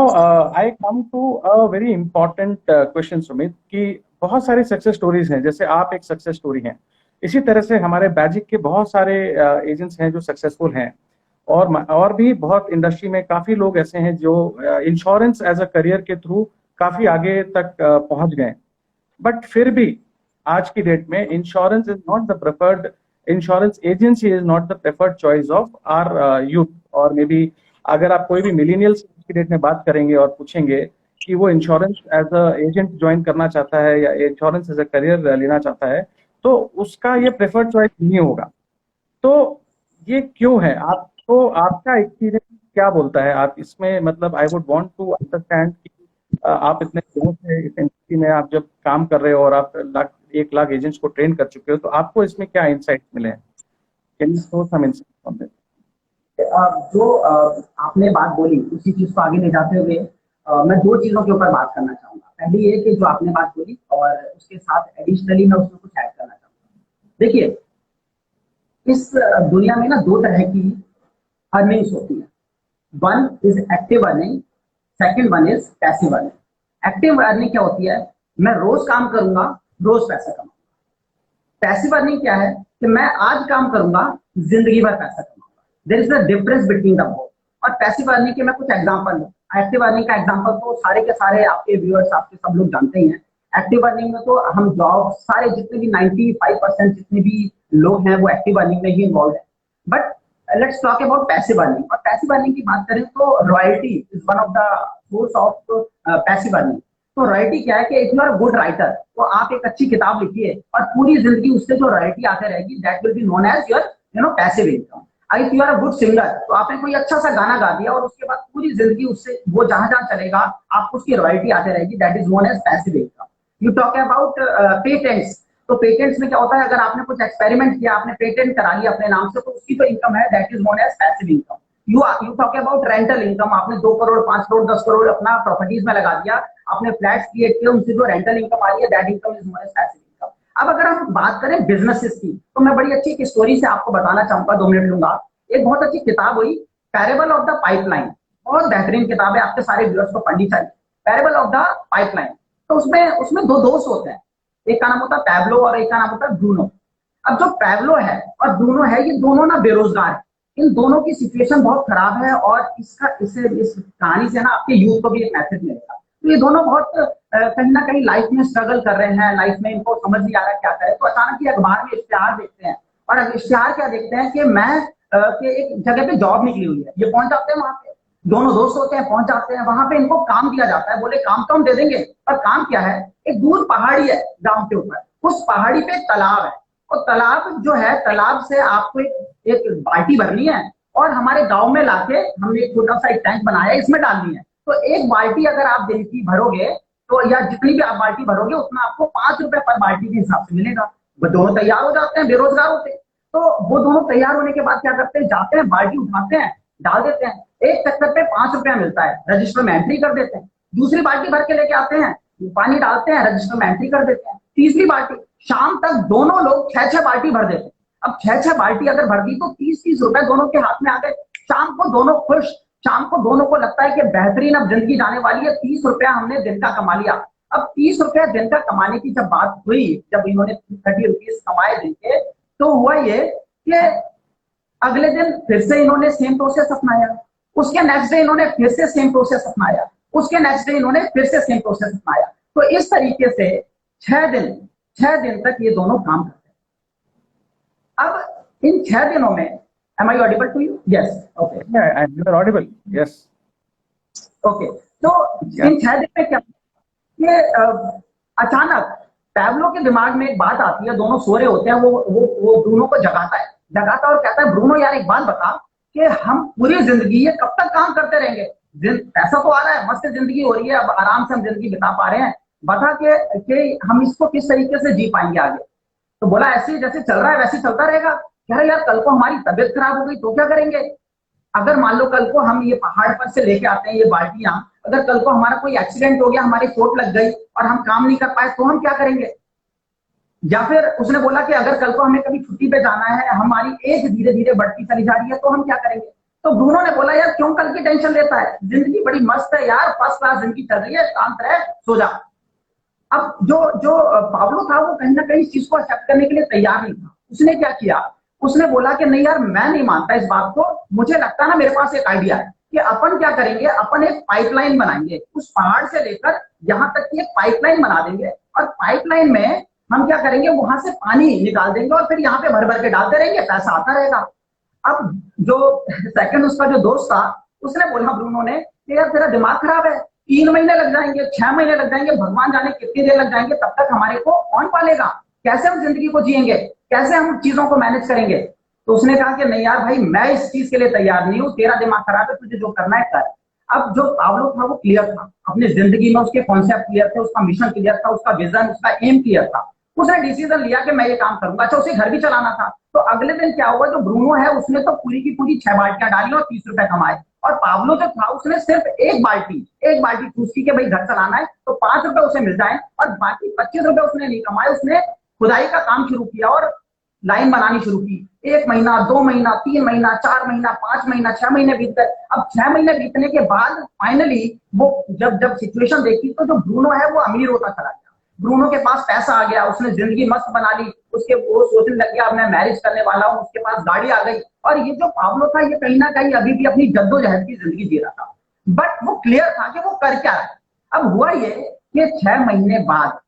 I come to a very important question, Sumit, कि बहुत सारे success stories हैं। जैसे आप एक success story हैं, इसी तरह से हमारे बैजिक के बहुत सारे एजेंट्स हैं जो सक्सेसफुल हैं, और भी बहुत इंडस्ट्री में काफी लोग ऐसे हैं जो इंश्योरेंस एज अ करियर के थ्रू काफी आगे तक पहुंच गए। बट फिर भी आज की डेट में insurance is not the preferred, insurance agency is not the preferred choice of our youth. और मे बी अगर आप कोई भी मिलेनियल्स की डेट में बात करेंगे और पूछेंगे कि वो insurance as a agent join करना चाहता है या इंश्योरेंस एज अ करियर लेना चाहता है, तो उसका ये प्रेफर्ड चॉइस नहीं होगा। तो ये क्यों है? आपको आपका एक्सपीरियंस क्या बोलता है? आप इसमें मतलब I would want to understand कि आप इतने लोगों से इस इंडस्ट्री में आप जब काम कर रहे हो और आप 1 लाख एजेंट्स को ट्रेन कर चुके हो, तो आपको इसमें क्या इंसाइट मिले हैं? Can you throw some insight on this? जो आपने बात बोली उसी चीज को आगे ले जाते हुए मैं 2 चीजों के ऊपर बात करना चाहूंगा। पहली ये कि जो आपने बात बोली और उसके साथ एडिशनली मैं उसमें कुछ ऐड करना चाहूंगा। देखिए, इस दुनिया में ना 2 तरह की अर्निंग्स होती है। One is active earning, second one is passive earning. Active earning क्या होती है? मैं रोज काम करूंगा, रोज पैसा कमाऊंगा। पैसिव अर्निंग क्या है कि मैं आज काम करूंगा, जिंदगी भर पैसा कमाऊंगा। There is a difference between the both. और पैसिव अर्निंग के मैं कुछ एग्जांपल दूं। एक्टिव अर्निंग का एग्जांपल तो सारे के सारे आपके व्यूअर्स, आपके सब लोग जानते ही हैं। एक्टिव अर्निंग में तो हम जॉब सारे जितने भी 95% जितने भी लोग हैं वो एक्टिव अर्निंग में ही इन्वॉल्व है। But let's talk about passive earning. और पैसिव अर्निंग की बात करें तो royalty is one of the source of passive earning. तो रॉयल्टी क्या है कि if you are good writer, तो आप एक अच्छी किताब लिखिए और पूरी जिंदगी उससे जो रॉयल्टी आते रहेगी, that will be known as your passive income. If you are a good singer, तो आपने कोई अच्छा सा गाना गा दिया और उसके बाद पूरी जिंदगी उससे वो जहां जहां चलेगा आपको उसकी रॉयल्टी आते रहेगी, that is known as passive income. You talk about patents. तो पेटेंट्स में क्या होता है, अगर आपने कुछ एक्सपेरिमेंट किया, आपने पेटेंट करा लिया अपने नाम से, तो उसकी तो इनकम है, that is known as passive income. You talk about rental income. आपने 2 करोड़ 5 करोड़ 10 करोड़ अपना प्रॉपर्टीज में लगा दिया, आपने फ्लैट्स क्रिएट किए, उनसे जो रेंटल इनकम आ रही है, that income is known as passive income. अब अगर हम बात करें बिजनेसेस की, तो मैं बड़ी अच्छी एक स्टोरी से आपको बताना चाहूंगा, 2 मिनट लूंगा। एक बहुत अच्छी किताब हुई पैरेबल ऑफ द पाइपलाइन, बहुत बेहतरीन किताब है, आपके सारे व्यूअर्स को पढ़नी चाहिए। Parable of the pipeline. तो उसमें 2 दोस्त होते हैं, एक का नाम होता है पैब्लो और एक का नाम होता है ब्रूनो। अब जो पैब्लो है और ब्रूनो है, ये दोनों ना बेरोजगार है। इन दोनों की सिचुएशन बहुत खराब है और इस कहानी से ना आपके यूथ को भी एक मैसेज मिलेगा। तो ये दोनों बहुत कहीं ना कहीं लाइफ में स्ट्रगल कर रहे हैं, लाइफ में इनको समझ नहीं आ रहा क्या करें। तो अचानक ये अखबार में इश्तेहार देखते हैं, और इश्तेहार क्या देखते हैं कि मैं कि एक जगह पे जॉब निकली हुई है। ये पहुंच जाते हैं वहां पे, दोनों दोस्त होते हैं, पहुंच जाते हैं वहां पे, इनको काम दिया जाता है, बोले काम तो हम दे देंगे, पर काम क्या है, एक दूर पहाड़ी है गांव के ऊपर, उस पहाड़ी पे एक तालाब है, और तालाब जो है, तालाब से आपको एक बाल्टी भरनी है, और हमारे गांव में लाके हमने एक छोटा सा एक टैंक बनाया है, इसमें डालनी है। तो एक बाल्टी अगर आप दिन की भरोगे, तो या जितनी भी आप बाल्टी भरोगे उतना आपको 5 रुपए पर बाल्टी के हिसाब से मिलेगा। वो दोनों तैयार हो जाते हैं, बेरोजगार होते हैं। तो वो दोनों तैयार होने के बाद क्या करते हैं, जाते हैं बाल्टी उठाते हैं, डाल देते हैं, एक चक्कर पे 5 रुपया मिलता है, रजिस्टर में एंट्री कर देते हैं। दूसरी बाल्टी भर के लेके आते हैं, पानी डालते हैं, रजिस्टर में एंट्री कर देते हैं। तीसरी बाल्टी, शाम तक दोनों लोग 6-6 बाल्टी भर देते हैं। अब 6-6 बाल्टी अगर भर दी तो 30-30 रुपए दोनों के हाथ में आ गए। शाम को दोनों खुश, शाम को दोनों को लगता है कि बेहतरीन अब जिंदगी जाने वाली है, 30 रुपया हमने दिन का कमा लिया। अब 30 रुपया दिन का कमाने की जब बात हुई, जब इन्होंने 30 रुपीज कमाए दिन के, तो हुआ ये कि अगले दिन फिर से इन्होंने सेम प्रोसेस अपनाया, उसके नेक्स्ट डे इन्होंने फिर से सेम प्रोसेस अपनाया, उसके नेक्स्ट डे इन्होंने फिर से सेम प्रोसेस अपनाया। तो इस तरीके से 6 दिन तक ये दोनों काम करते हैं। अब इन 6 दिनों में, am I audible to you? Yes, okay, Yeah, and you are audible. Yes. Okay. तो इन 6 दिन में क्या, ये अचानक पैब्लो के दिमाग में एक बात आती है, दोनों सो रहे होते हैं, वो ब्रूनो को जगाता और कहता है, ब्रूनो यार एक बात बता कि हम पूरी जिंदगी ये कब तक काम करते रहेंगे, पैसा तो आ रहा है, मस्त जिंदगी हो रही है, अब आराम से हम जिंदगी बिता पा रहे हैं, बता कि हम इसको किस तरीके से जी पाएंगे आगे। तो बोला ऐसे जैसे चल रहा है वैसे चलता रहेगा। कह रहे यार कल को हमारी तबीयत खराब हो गई तो क्या करेंगे, अगर मान लो कल को हम ये पहाड़ पर से लेके आते हैं ये बाल्टियां, अगर कल को हमारा कोई एक्सीडेंट हो गया, हमारी चोट लग गई और हम काम नहीं कर पाए तो हम क्या करेंगे। या फिर उसने बोला कि अगर कल को हमें कभी छुट्टी पे जाना है, हमारी एज धीरे धीरे बढ़ती चली जा रही है, तो हम क्या करेंगे। तो ब्रूनो ने बोला यार क्यों कल की टेंशन लेता है, जिंदगी बड़ी मस्त है यार, फर्स्ट क्लास जिंदगी चल रही है, शांत रहे, सो जा। अब जो पाब्लो था वो कहीं ना कहीं इस चीज को एक्सेप्ट करने के लिए तैयार नहीं था। उसने क्या किया, उसने बोला कि नहीं यार मैं नहीं मानता इस बात को, मुझे लगता है ना मेरे पास एक आइडिया है कि अपन क्या करेंगे, अपन एक पाइपलाइन बनाएंगे, उस पहाड़ से लेकर यहाँ तक की एक पाइपलाइन बना देंगे, और पाइपलाइन में हम क्या करेंगे, वहां से पानी निकाल देंगे और फिर यहाँ पे भर भर के डालते रहेंगे, पैसा आता रहेगा। अब जो सेकंड उसका जो दोस्त था, उसने बोला ब्रूनो ने कि यार तेरा दिमाग खराब है, 3 महीने लग जाएंगे, 6 महीने लग जाएंगे, भगवान जाने कितनी देर लग जाएंगे, तब तक हमारे को कौन पालेगा, कैसे हम जिंदगी को जिएंगे, कैसे हम चीजों को मैनेज करेंगे। तो उसने कहा कि नहीं यार भाई मैं इस चीज के लिए तैयार नहीं हूँ, तेरा दिमाग खराब है, तुझे जो करना है कर। अब जो पाब्लो था वो क्लियर था अपनी जिंदगी में, उसके कॉन्सेप्ट क्लियर थे, उसका मिशन क्लियर था, उसका विजन, उसका एम क्लियर था। उसने डिसीजन लिया कि मैं ये काम करूंगा। अच्छा उसे घर भी चलाना था। तो अगले दिन क्या हुआ, जो ब्रूनो है उसने तो पूरी की पूरी 6 बाल्टियां डाली और 30 रुपए कमाए, और पाब्लो जो था उसने सिर्फ एक बाल्टी चूज की कि भाई घर चलाना है तो 5 रुपए उसे मिल जाए, और बाकी 25 रुपए उसने नहीं कमाए। उसने खुदाई का काम शुरू किया और लाइन बनानी शुरू की। 1 महीना, 2 महीना, 3 महीना, 4 महीना, 5 महीना, 6 महीने बीत गए। अब 6 महीने बीतने के बाद फाइनली वो जब सिचुएशन देखी तो जो ब्रूनो है वो अमीर होता चला गया। ब्रूनो के पास पैसा आ गया, उसने जिंदगी मस्त बना ली, उसके वो सोचने लग गया मैं मैरिज करने वाला हूँ, उसके पास गाड़ी आ गई। और ये जो पाब्लो था ये कहीं ना कहीं अभी भी अपनी जद्दोजहद की जिंदगी जी रहा था, बट वो क्लियर था कि वो कर क्या रहा है। अब हुआ ये कि 6 महीने बाद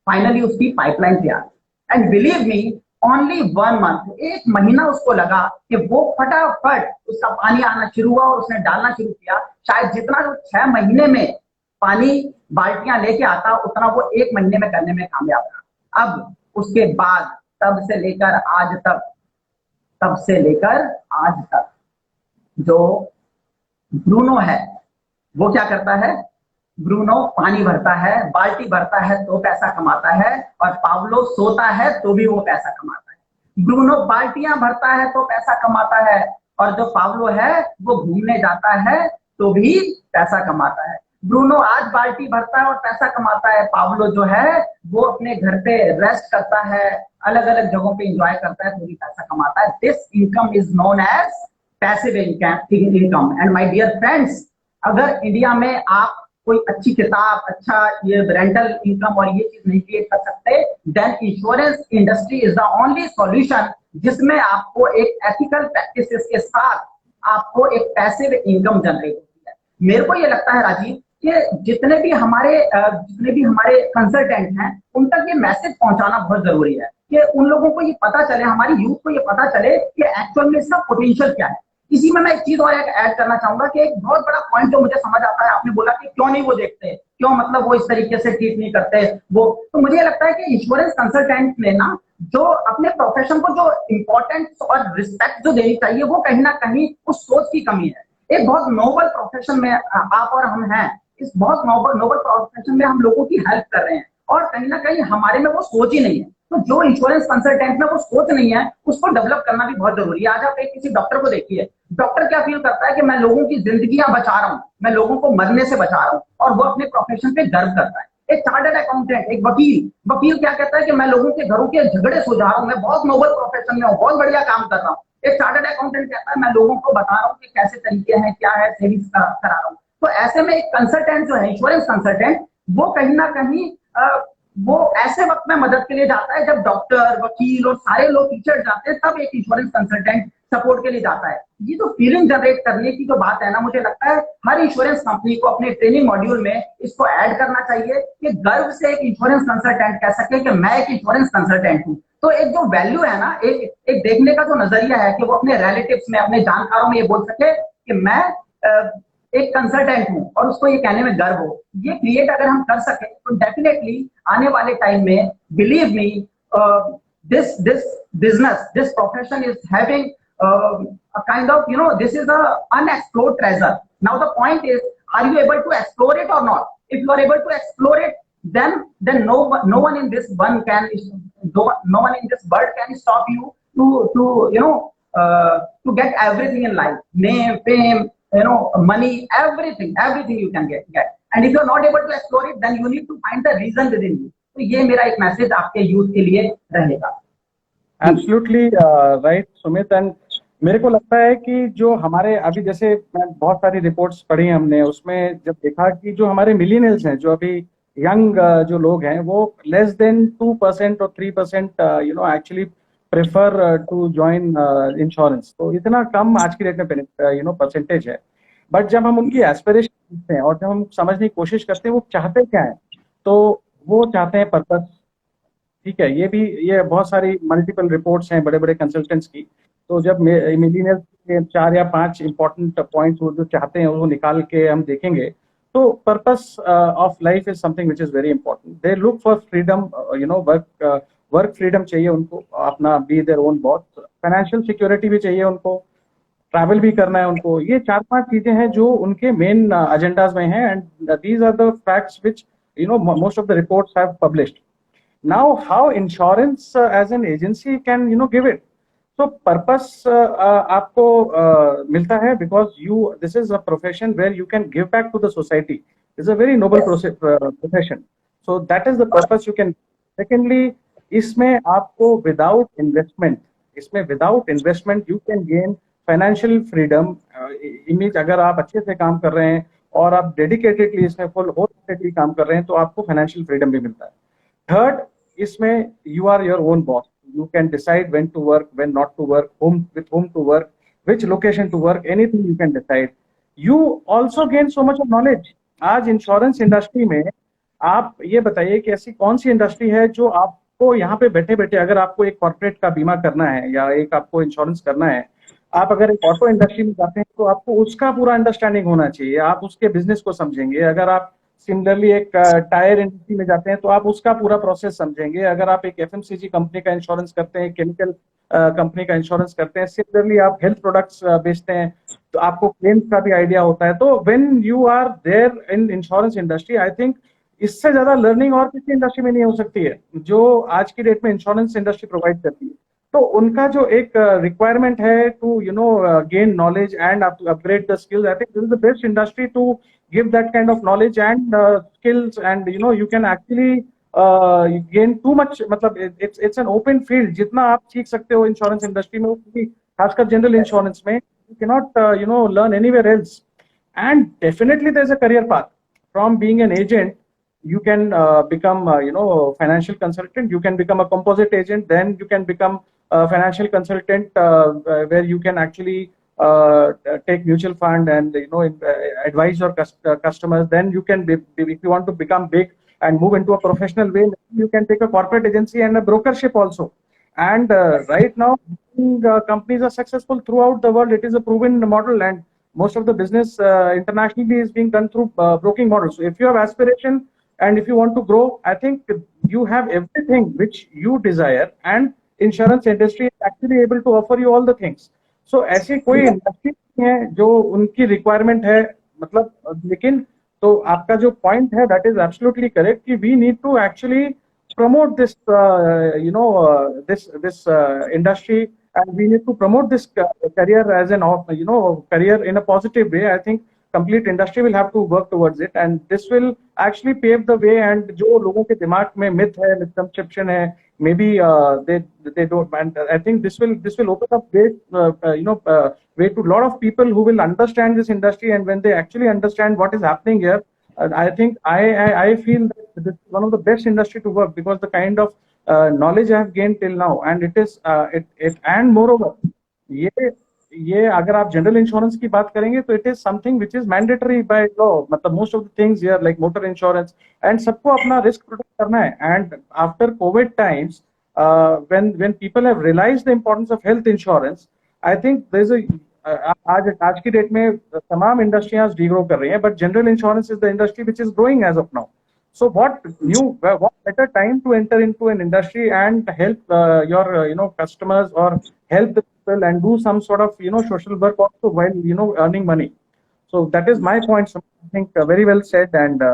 फाइनली उसकी पाइपलाइन तैयार, and believe me only 1 month, 1 महीना उसको लगा कि वो फटाफट उसका पानी आना शुरू हुआ और उसने डालना शुरू किया। शायद जितना वो 6 महीने में पानी बाल्टियां लेके आता उतना वो 1 महीने में करने में कामयाब रहा। अब उसके बाद तब से लेकर आज तक जो ब्रूनो है वो क्या करता है, ब्रूनो पानी भरता है, बाल्टी भरता है तो पैसा कमाता है, और पाब्लो सोता है तो भी वो पैसा कमाता है। ब्रूनो बाल्टियां भरता है तो पैसा कमाता है, और जो पाब्लो है वो घूमने जाता है तो भी पैसा कमाता है। ब्रूनो आज बाल्टी भरता है और पैसा कमाता है, पाब्लो जो है वो अपने घर पे रेस्ट करता है, अलग अलग जगहों पे एंजॉय करता है तो भी पैसा कमाता है। This income is known as passive income. And my dear friends, अगर इंडिया में आप कोई अच्छी किताब, अच्छा ये रेंटल इनकम और ये चीज नहीं क्रिएट कर सकते, then insurance industry is the only solution जिसमें आपको एक एथिकल प्रैक्टिसेस के साथ आपको एक पैसिव इनकम जनरेट होती है। मेरे को ये लगता है राजीव कि जितने भी हमारे कंसल्टेंट हैं उन तक ये मैसेज पहुंचाना बहुत जरूरी है कि उन लोगों को ये पता चले, हमारी यूथ को ये पता चले कि एक्चुअल में इसका पोटेंशियल क्या है। इसी में मैं एक चीज और ऐड करना चाहूंगा कि एक बहुत बड़ा पॉइंट जो मुझे समझ आता है, आपने बोला कि क्यों नहीं वो देखते, क्यों मतलब वो इस तरीके से ट्रीट नहीं करते वो, तो मुझे लगता है कि इंश्योरेंस कंसल्टेंट ने ना जो अपने प्रोफेशन को जो इम्पोर्टेंस और रिस्पेक्ट जो देनी चाहिए, वो कहीं ना कहीं उस सोच की कमी है। एक बहुत नोबल प्रोफेशन में आप और हम हैं, इस बहुत नोबल नोबल प्रोफेशन में हम लोगों की हेल्प कर रहे हैं, और कहीं ना कहीं हमारे में वो सोच ही नहीं है। तो जो इंश्योरेंस कंसल्टेंट में वो सोच नहीं है, उसको डेवलप करना भी बहुत जरूरी है। आज आप एक किसी डॉक्टर को देखिए, डॉक्टर क्या फील करता है कि मैं लोगों की जिंदगियां बचा रहा हूं, मैं लोगों को मरने से बचा रहा हूं, और वो अपने प्रोफेशन पे गर्व करता है। एक चार्टर्ड अकाउंटेंट, एक वकील, वकील क्या कहता है कि मैं लोगों के घरों के झगड़े सुलझा रहा हूं, मैं बहुत नोबल प्रोफेशन में हूं, बहुत बढ़िया काम कर रहा हूं। एक चार्टर्ड अकाउंटेंट कहता है मैं लोगों को बता रहा हूँ कि कैसे तरीके हैं, क्या है, सेविंग्स करा रहा हूँ। तो ऐसे में एक कंसल्टेंट जो है, इंश्योरेंस कंसल्टेंट, वो कहीं ना कहीं वो ऐसे वक्त में मदद के लिए जाता है जब डॉक्टर, वकील और सारे लोग टीचर जाते हैं, तब एक इंश्योरेंस कंसल्टेंट सपोर्ट के लिए जाता है। ये जो फीलिंग जनरेट करने की जो बात है ना, मुझे लगता है हर इंश्योरेंस कंपनी को अपने ट्रेनिंग मॉड्यूल में इसको ऐड करना चाहिए कि गर्व से एक इंश्योरेंस कंसल्टेंट कह सके कि मैं एक इंश्योरेंस कंसल्टेंट हूं। तो एक जो वैल्यू है ना, एक देखने का जो नजरिया है, कि वो अपने रिलेटिव्स में, अपने जानकारों में ये बोल सके कि मैं एक कंसल्टेंट हूं, और उसको ये कहने में गर्व हो, ये क्रिएट अगर हम कर सके तो डेफिनेटली आने वाले टाइम में, believe me, this business, this profession is having a kind of, this is a unexplored treasure. Now the point is, are you able to explore it or not? If you are able to explore it, then no one in this one can, no one in this world can stop you to get everything in life, name, fame, money, everything you can get. And if you are not able to explore it, then you need to find the reason within you. तो ये मेरा एक message आपके youth के लिए रहेगा। Absolutely right Sumit. And मेरे को लगता है कि जो हमारे अभी, जैसे बहुत सारी रिपोर्ट्स पढ़ी हमने, उसमें जब देखा कि जो हमारे मिलीनियल्स हैं, जो अभी यंग जो लोग हैं, वो लेस देन 2% और 3% actually prefer to join insurance. तो इतना कम आज की डेट में परसेंटेज है। बट जब हम उनकी एस्पिरेशन पूछते हैं और जब हम समझने की कोशिश करते हैं वो चाहते क्या है, तो वो चाहते हैं पर्पस। ठीक है, ये बहुत सारी मल्टीपल रिपोर्ट्स हैं बड़े बड़े कंसल्टेंट्स की। तो जब मिलीनियल्स के 4 या 5 इंपॉर्टेंट पॉइंट्स वो जो चाहते हैं वो निकाल के हम देखेंगे, तो purpose of life is something which is very important. They look for freedom, work freedom चाहिए उनको, अपना be their own boss, financial security भी चाहिए उनको, ट्रैवल भी करना है उनको। ये 4-5 चीजें हैं जो उनके मेन एजेंडाज में हैं, and these are the facts which most of the reports have published. Now, how insurance as an agency can give it? So purpose आपको मिलता है because this is a profession where you can give back to the society. It's a very noble profession. So that is the purpose you can. Secondly, इसमें आपको without investment you can gain financial freedom. Image अगर आप अच्छे से काम कर रहे हैं और आप डेडिकेटेडली इसमें फुल होलसेटली काम कर रहे हैं, तो आपको फाइनेंशियल फ्रीडम भी मिलता है। थर्ड, इसमें you are your own boss, you can decide when to work, when not to work, with home to work, which location to work, anything you can decide. You also gain so much of knowledge. आज insurance industry में आप ये बताइए कि ऐसी कौन सी industry है जो आपको यहाँ पे बैठे बैठे, अगर आपको एक कॉर्पोरेट का बीमा करना है या एक आपको इंश्योरेंस करना है, आप अगर एक ऑटो इंडस्ट्री में जाते हैं तो आपको उसका पूरा अंडरस्टैंडिंग होना चाहिए, आप उसके बिजनेस को समझेंगे। अगर आप सिमिलरली एक टायर इंडस्ट्री में जाते हैं तो आप उसका पूरा प्रोसेस समझेंगे। अगर आप एक एफएमसीजी कंपनी का इंश्योरेंस करते हैं, केमिकल कंपनी का इंश्योरेंस करते हैं, सिमिलरली आप हेल्थ प्रोडक्ट्स बेचते हैं, तो आपको क्लेम्स का भी आइडिया होता है। तो when you are there in insurance industry, I think इससे ज्यादा लर्निंग और किसी इंडस्ट्री में नहीं हो सकती है जो आज की डेट में इंश्योरेंस इंडस्ट्री प्रोवाइड करती है। तो उनका जो एक रिक्वायरमेंट है to gain knowledge and upgrade the skills, I think this is the best industry to give that kind of knowledge and skills, and you can actually gain too much. मतलब it's an open field, जितना आप सीख सकते हो insurance industry में, खासकर general insurance में, you can not learn anywhere else. And definitely there is a career path from being an agent. You can become financial consultant, you can become a composite agent, then you can become a financial consultant where you can actually take mutual fund and advise your customers. Then you can if you want to become big and move into a professional way, you can take a corporate agency and a brokership also. And right now companies are successful throughout the world. It is a proven model, and most of the business internationally is being done through broking models. So if you have aspiration and if you want to grow, I think you have everything which you desire, and insurance industry is actually able to offer you all the things. So ऐसी कोई industry नहीं है जो उनकी requirement है, मतलब लेकिन तो आपका जो पॉइंट है दैट इज एब्सोल्युटली करेक्ट कि we need to actually promote this this industry, and we need to promote this career as an career in a positive way. I think complete industry will have to work towards it, and this will actually pave the way. And जो लोगों के दिमाग में myth है, misconception है, maybe they don't, and I think this will open up way way to a lot of people who will understand this industry, and when they actually understand what is happening here, I think I feel that this is one of the best industry to work, because the kind of knowledge I have gained till now, and it is and moreover, ये अगर आप general insurance की बात करेंगे तो it is something which is mandatory by law, मतलब most of the things here like motor insurance, and सबको अपना रिस्क प्रोटेक्ट करना है. And after covid times, when people have realized the importance of health insurance, I think there's a आज की date में तमाम इंडस्ट्रियां डिग्रो कर रही हैं, but general insurance is the industry which is growing as of now. So what better time to enter into an industry and help your customers, or help the people and do some sort of social work also while earning money. So that is my point. So I think very well said, and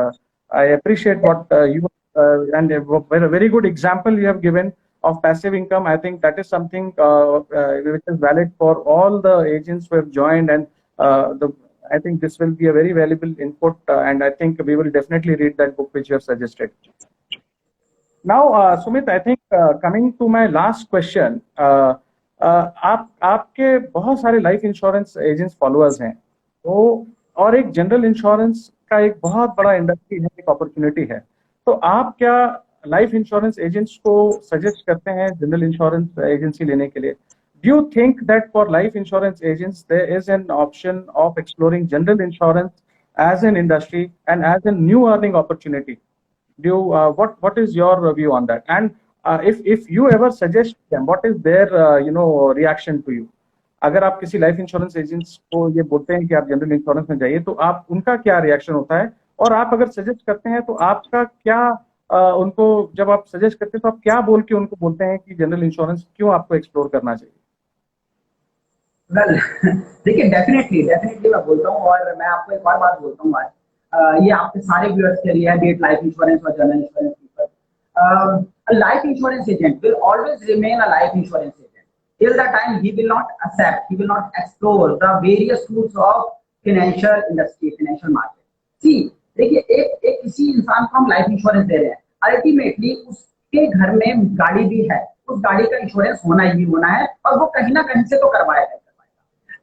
I appreciate what you and a very good example you have given of passive income. I think that is something which is valid for all the agents who have joined, and I think this will be a very valuable input, and I think we will definitely read that book which you have suggested. Now, Sumit, I think coming to my last question, आपके बहुत सारे life insurance agents followers हैं, तो और एक general insurance का एक बहुत बड़ा इंडस्ट्री है, एक अपॉर्चुनिटी है, तो आप क्या लाइफ इंश्योरेंस एजेंट्स को सजेस्ट करते हैं जनरल इंश्योरेंस एजेंसी लेने के लिए? Do you think that for life insurance agents there is an option of exploring general insurance as an industry and as a new earning opportunity? Do you what is your view on that? And if you ever suggest them, what is their reaction to you? अगर आप किसी life insurance agents को ये बोलते हैं कि आप general insurance में जाइए, तो आप उनका क्या रिएक्शन होता है? और आप अगर सजेस्ट करते हैं तो आपका क्या उनको, जब आप सजेस्ट करते हैं तो आप क्या बोल के उनको बोलते हैं कि जनरल इंश्योरेंस क्यों आपको एक्सप्लोर करना चाहिए? वेल देखिए, डेफिनेटली मैं बोलता हूँ, और मैं आपको एक और बात बोलता हूँ आज, ये आपके सारे व्यूअर्स के लिए है, बी इट लाइफ इंश्योरेंस और general insurance people. A life insurance agent will always remain a life insurance agent till the time he will not accept, he will not explore the various tools of financial industry, financial market. See, देखिए, एक किसी इंसान को हम life insurance दे रहे हैं, ultimately उसके घर में गाड़ी भी है, उस गाड़ी का इंश्योरेंस होना ही होना है, और वो कहीं ना कहीं से तो करवाएगा.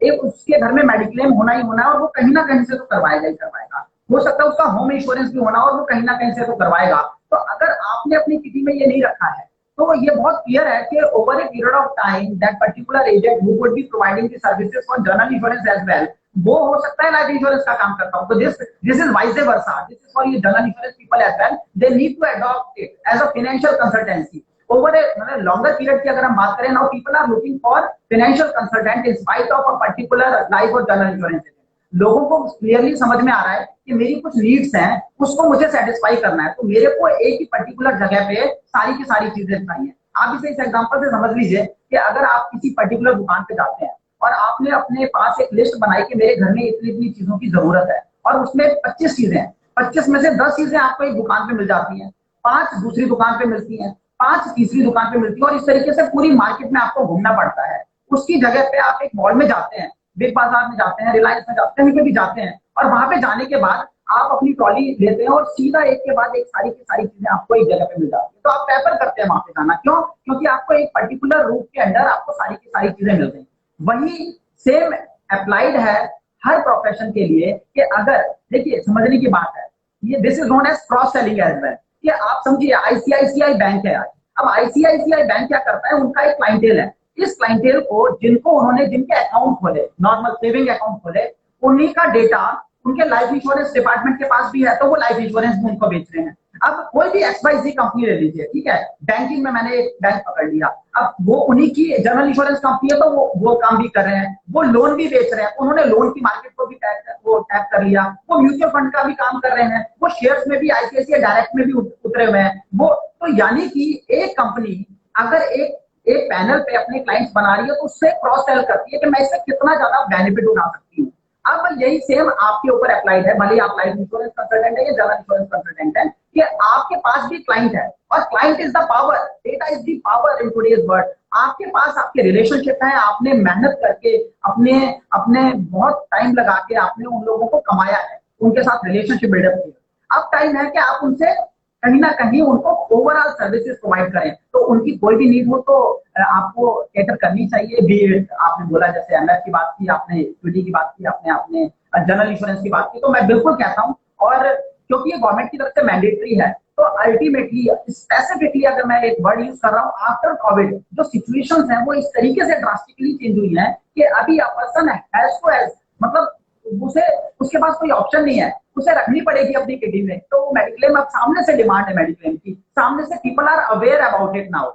एक उसके घर में मेडिक्लेम होना ही होना है, और वो कहीं ना कहीं से तो करवाएगा ही करवाएगा. हो सकता है उसका होम इंश्योरेंस भी होना, और वो कहीं ना कहीं से तो करवाएगा. तो अगर आपने अपनी किटी में ये नहीं रखा है, तो ये बहुत क्लियर है कि over a period of time that particular agent who would be providing the services for general insurance as well, वो हो सकता है लाइफ इंश्योरेंस का काम करता हूं. तो this is vice versa, this is for you general insurance people as well. They need to adopt it as a financial consultancy over a longer period की अगर हम बात करें, now people are looking for financial consultant in spite of a particular life or general insurance agent. लोगों को clearly समझ में आ रहा है कि मेरी कुछ नीड्स हैं, उसको मुझे सेटिस्फाई करना है, तो मेरे को एक ही पर्टिकुलर जगह पे सारी की सारी चीजें चाहिए. आप इसे इस एग्जांपल से समझ लीजिए कि अगर आप किसी पर्टिकुलर दुकान पे जाते हैं और आपने अपने पास एक लिस्ट बनाई कि मेरे घर में इतनी इतनी चीजों की जरूरत है, और उसमें 25 चीजें हैं, 25 में से 10 चीजें आपको एक दुकान पे मिल जाती हैं, 5 दूसरी दुकान पे मिलती हैं, 5 तीसरी दुकान पे मिलती है, और इस तरीके से पूरी मार्केट में आपको घूमना पड़ता है. उसकी जगह पे आप एक मॉल में जाते हैं, बिग बाजार में जाते हैं, रिलायंस में जाते हैं, कहीं भी जाते हैं, और वहां पे जाने के बाद आप अपनी ट्रॉली लेते हैं और सीधा एक के बाद एक सारी की सारी चीजें आपको एक जगह पे मिल जाती है. तो आप प्रेफर करते हैं वहां पे जाना. क्यों? क्योंकि आपको एक पर्टिकुलर रूट के अंदर आपको सारी की सारी चीजें मिल गई. वही सेम अप्लाइड है हर प्रोफेशन के लिए कि अगर, देखिए समझने की बात है, ये this is known as cross selling as well. कि आप समझिए आईसीआईसीआई बैंक है आज. अब आईसीआईसीआई बैंक क्या करता है, उनका एक क्लाइंटेल है. इस क्लाइंटेल को जिनके अकाउंट खोले, नॉर्मल सेविंग अकाउंट खोले, उन्हीं का डेटा उनके लाइफ इंश्योरेंस डिपार्टमेंट के पास भी है, तो वो लाइफ इंश्योरेंस भी उनको बेच रहे हैं। अब कोई भी XYZ कंपनी ले लीजिए, ठीक है, बैंकिंग में मैंने एक बैंक पकड़ लिया, अब वो उन्हीं की जनरल इंश्योरेंस कंपनी है, तो वो काम भी कर रहे हैं, वो लोन भी बेच रहे हैं, उन्होंने लोन की मार्केट को भी टैप कर लिया, वो म्यूचुअल फंड का भी काम कर रहे हैं, वो शेयर्स में भी ICICI डायरेक्ट में भी उतरे हुए हैं वो। तो यानी कि एक कंपनी अगर एक एक पैनल पे अपने क्लाइंट्स बना रही है, तो उससे क्रॉस सेल करती है कि मैं इससे कितना ज्यादा बेनिफिट उठा सकती हूँ। अब यही सेम आपके ऊपर अप्लाइड है, भले आप लाइफ इंश्योरेंस कंसल्टेंट है या जनरल इंश्योरेंस कंसल्टेंट है, कि आपके पास भी क्लाइंट है, और client is the power, data is the power in today's world. आपके पास आपके रिलेशनशिप है, आपने मेहनत करके अपने अपने बहुत टाइम लगा के आपने उन लोगों को कमाया है, उनके साथ रिलेशनशिप बिल्डअप किया। अब टाइम है कि आप उनसे कहीं ना कहीं उनको ओवरऑल सर्विसेज प्रोवाइड करें, तो उनकी कोई भी नीड हो तो आपको कैटर करनी चाहिए। भी आपने बोला जैसे MF की बात की, आपने इक्विटी की बात की, आपने जनरल इंश्योरेंस की बात की, तो मैं बिल्कुल कहता हूँ, और क्योंकि ये गवर्नमेंट की तरफ से मैंडेटरी है, तो अल्टीमेटली स्पेसिफिकली अगर मैं एक वर्ड यूज कर रहा हूँ, आफ्टर कोविड जो सिचुएशंस हैं वो इस तरीके से ड्रास्टिकली चेंज हुई है कि अभी a person has to has, मतलब उसे उसके पास कोई ऑप्शन नहीं है, उसे रखनी पड़ेगी अपनी किटी में। तो मेडिक्लेम अब सामने से डिमांड है मेडिक्लेम की, सामने से people are aware about it now,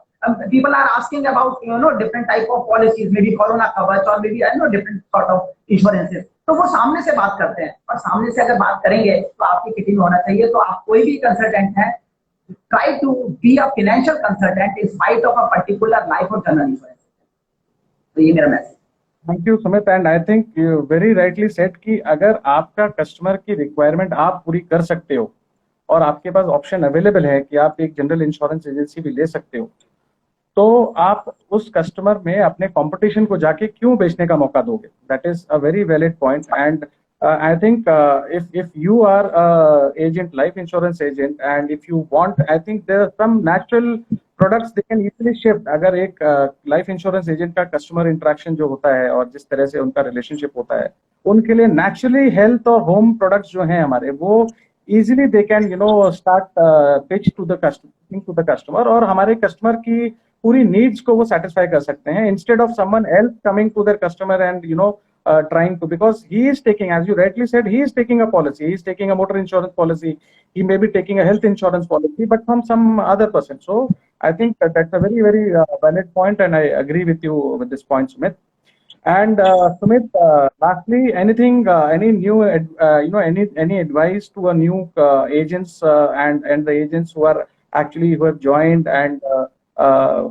people are asking about different type of policies, maybe corona coverage or maybe different sort of insurances, तो वो सामने से बात करते हैं, और सामने से अगर बात करेंगे तो आपकी किटी में होना चाहिए। तो आप कोई भी कंसल्टेंट है, try to be a financial consultant in spite of a particular life or general insurance। तो ये मेरा message. Thank you Sumit, and I think you very rightly said कि अगर आपका कस्टमर की रिक्वायरमेंट आप पूरी कर सकते हो और आपके पास ऑप्शन अवेलेबल है कि आप एक जनरल इंश्योरेंस एजेंसी भी ले सकते हो, तो आप उस कस्टमर में अपने कंपटीशन को जाके क्यों बेचने का मौका दोगे? That is a very valid point, and I think if you are a agent, life insurance agent, and if you want, I think there are some natural products they can easily shift। अगर एक life insurance agent का customer interaction जो होता है और जिस तरह से उनका रिलेशनशिप होता है, उनके लिए नेचुरली हेल्थ और होम प्रोडक्ट्स जो हैं हमारे, वो easily they can start pitch to the customer, और हमारे कस्टमर की पूरी नीड्स को वो सेटिस्फाई कर सकते हैं, instead of someone else coming to their customer and trying to, because he is taking, as you rightly said, he is taking a policy, he is taking a motor insurance policy, he may be taking a health insurance policy, but from some other person. So I think that's a very, very valid point, and I agree with you with this point, Sumit. And Sumit, lastly, anything, any new, any advice to a new agents and the agents who are actually who have joined and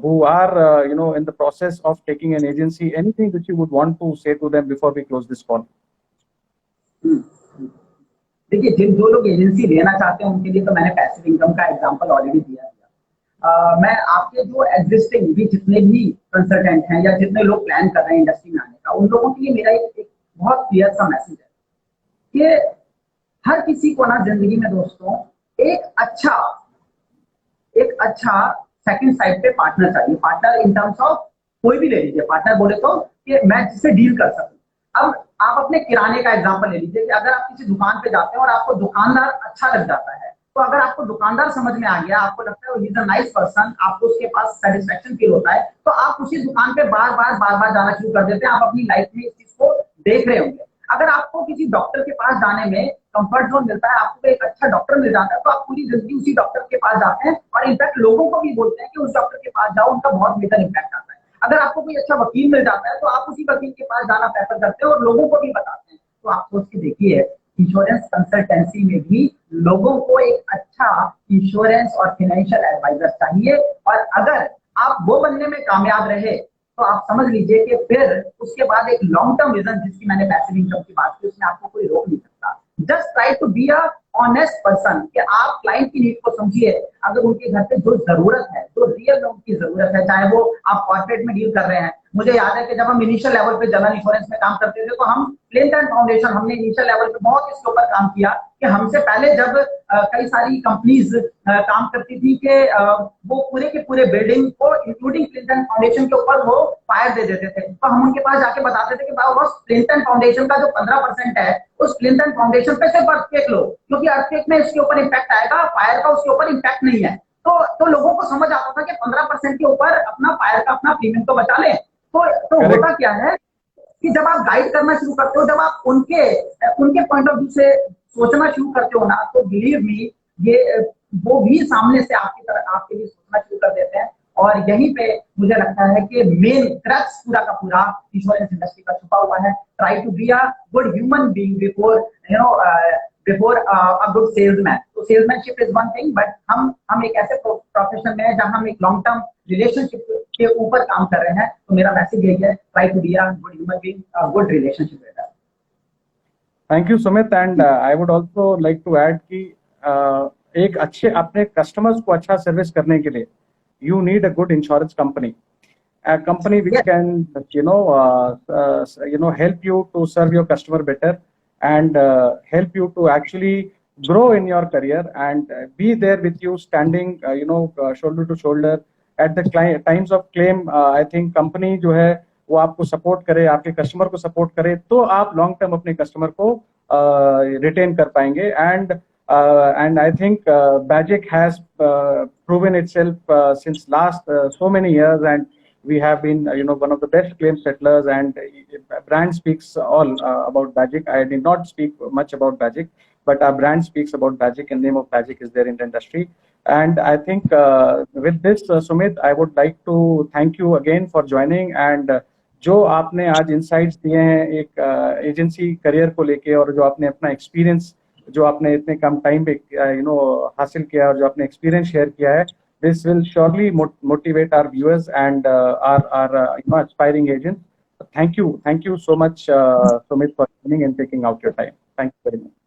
who are in the process of taking an agency? Anything which you would want to say to them before we close this call? देखिए, जो लोग agency लेना चाहते हैं उनके लिए तो मैंने पैसिव इनकम का एग्जांपल ऑलरेडी दिया है। मैं आपके जो एग्जिस्टिंग भी जितने भी कंसल्टेंट हैं या जितने लोग प्लान कर रहे हैं इंडस्ट्री में आने का, उन लोगों के लिए मेरा एक बहुत क्लियर सा मैसेज है कि हर किसी को ना जिंदगी में दोस्तों एक अच्छा सेकंड साइड पे पार्टनर चाहिए। पार्टनर इन टर्म्स ऑफ कोई भी ले लीजिए, पार्टनर बोले तो कि मैं जिससे डील कर सकूं। अब आप अपने किराने का एग्जांपल ले लीजिए कि अगर आप किसी दुकान पे जाते हैं और आपको दुकानदार अच्छा लग जाता है, तो अगर आपको दुकानदार समझ में आ गया, आपको लगता है he is a nice person, आपको उसके पास सेटिस्फेक्शन फील होता है, तो आप उसी दुकान पे बार बार जाना शुरू कर देते हैं। आप अपनी लाइफ में इस चीज को देख रहे होंगे। अगर आपको किसी डॉक्टर के पास जाने में कंफर्ट जोन मिलता है, आपको एक अच्छा डॉक्टर मिल जाता है, तो आप पूरी जिंदगी उसी डॉक्टर के पास जाते हैं, और इनफैक्ट लोगों को भी बोलते हैं कि उस डॉक्टर के पास जाओ, उनका बहुत बेहतर इम्पैक्ट आता है। अगर आपको कोई अच्छा वकील मिल जाता है, तो आप उसी वकील के पास जाना प्रेफर करते हैं और लोगों को भी बताते हैं। तो आप सोच के देखिए, इंश्योरेंस कंसल्टेंसी में भी लोगों को एक अच्छा इंश्योरेंस और फाइनेंशियल एडवाइजर चाहिए, और अगर आप वो बनने में कामयाब रहे, तो आप समझ लीजिए कि फिर उसके बाद एक लॉन्ग टर्म विजन, जिसकी मैंने पैसिव इनकम की बात की, उसमें आपको कोई रोक नहीं सकता। Just try to be a honest person, कि आप क्लाइंट की नीड को समझिए। अगर उनके घर पे जो जरूरत है, जो रियल उनकी जरूरत है, चाहे वो आप कॉर्पोरेट में डील कर रहे हैं। मुझे याद है कि जब हम इनिशियल लेवल पे जनरल इंश्योरेंस में काम करते थे, तो हम क्लिंटन फाउंडेशन, हमने इनिशियल लेवल पे बहुत इसके ऊपर काम किया कि हमसे पहले जब कई सारी कंपनीज काम करती थी कि वो पूरे के पूरे बिल्डिंग को इंक्लूडिंग क्लिंटन फाउंडेशन के ऊपर वो फायर दे देते थे, तो हम उनके पास जाके बताते थे कि बस क्लिंटन फाउंडेशन का जो 15% है, उस क्लिंटन फाउंडेशन पे सिर्फ अर्थक्वेक लो, क्योंकि अर्थक्वेक में इसके ऊपर इम्पैक्ट आएगा, फायर का उसके ऊपर इम्पैक्ट नहीं है। तो लोगों को समझ आता था कि 15% के ऊपर अपना फायर का अपना प्रीमियम तो बचा ले। तो होता क्या है, कि जब आप गाइड करना शुरू करते हो, जब आप उनके उनके पॉइंट ऑफ व्यू से सोचना शुरू करते हो ना, तो बिलीव मी, ये वो भी सामने से आपकी तरह आपके लिए सोचना शुरू कर देते हैं। और यहीं पे मुझे लगता है कि मेन क्रक्स पूरा का पूरा इंश्योरेंस इंडस्ट्री का छुपा हुआ है। Try to be a good human being before before a good salesman. तो salesmanship is one thing, but हम एक ऐसे प्रोफेशन में है जहां हम एक लॉन्ग टर्म रिलेशनशिप के ऊपर काम कर रहे हैं। तो मेरा मैसेज यही है, try to be a good human being, a good relationship with us. Thank you Sumit, and I would also like to add कि एक अच्छे अपने कस्टमर्स को अच्छा सर्विस करने के लिए you need a good insurance company, a company which Yes. can help you to serve your customer better, and help you to actually grow in your career, and be there with you, standing shoulder to shoulder at the times of claim. I think company जो है वो आपको support करे, आपके customer को support करे, तो आप लॉन्ग टर्म अपने कस्टमर को रिटेन कर पाएंगे। And I think Bajik has proven itself since last so many years, and we have been one of the best claim settlers, and brand speaks all about Bajik. I did not speak much about Bajik, but our brand speaks about Bajik, and name of Bajik is there in the industry. And I think with this, Sumit, I would like to thank you again for joining, and जो आपने आज insights दिए हैं एक agency career को लेके, और जो आपने अपना एक्सपीरियंस जो आपने इतने कम टाइम पे हासिल किया, और जो आपने एक्सपीरियंस शेयर किया है, this will surely motivate our viewers and our aspiring agents. Thank you so much, Sumit, for coming and taking out your time. Thank you very much.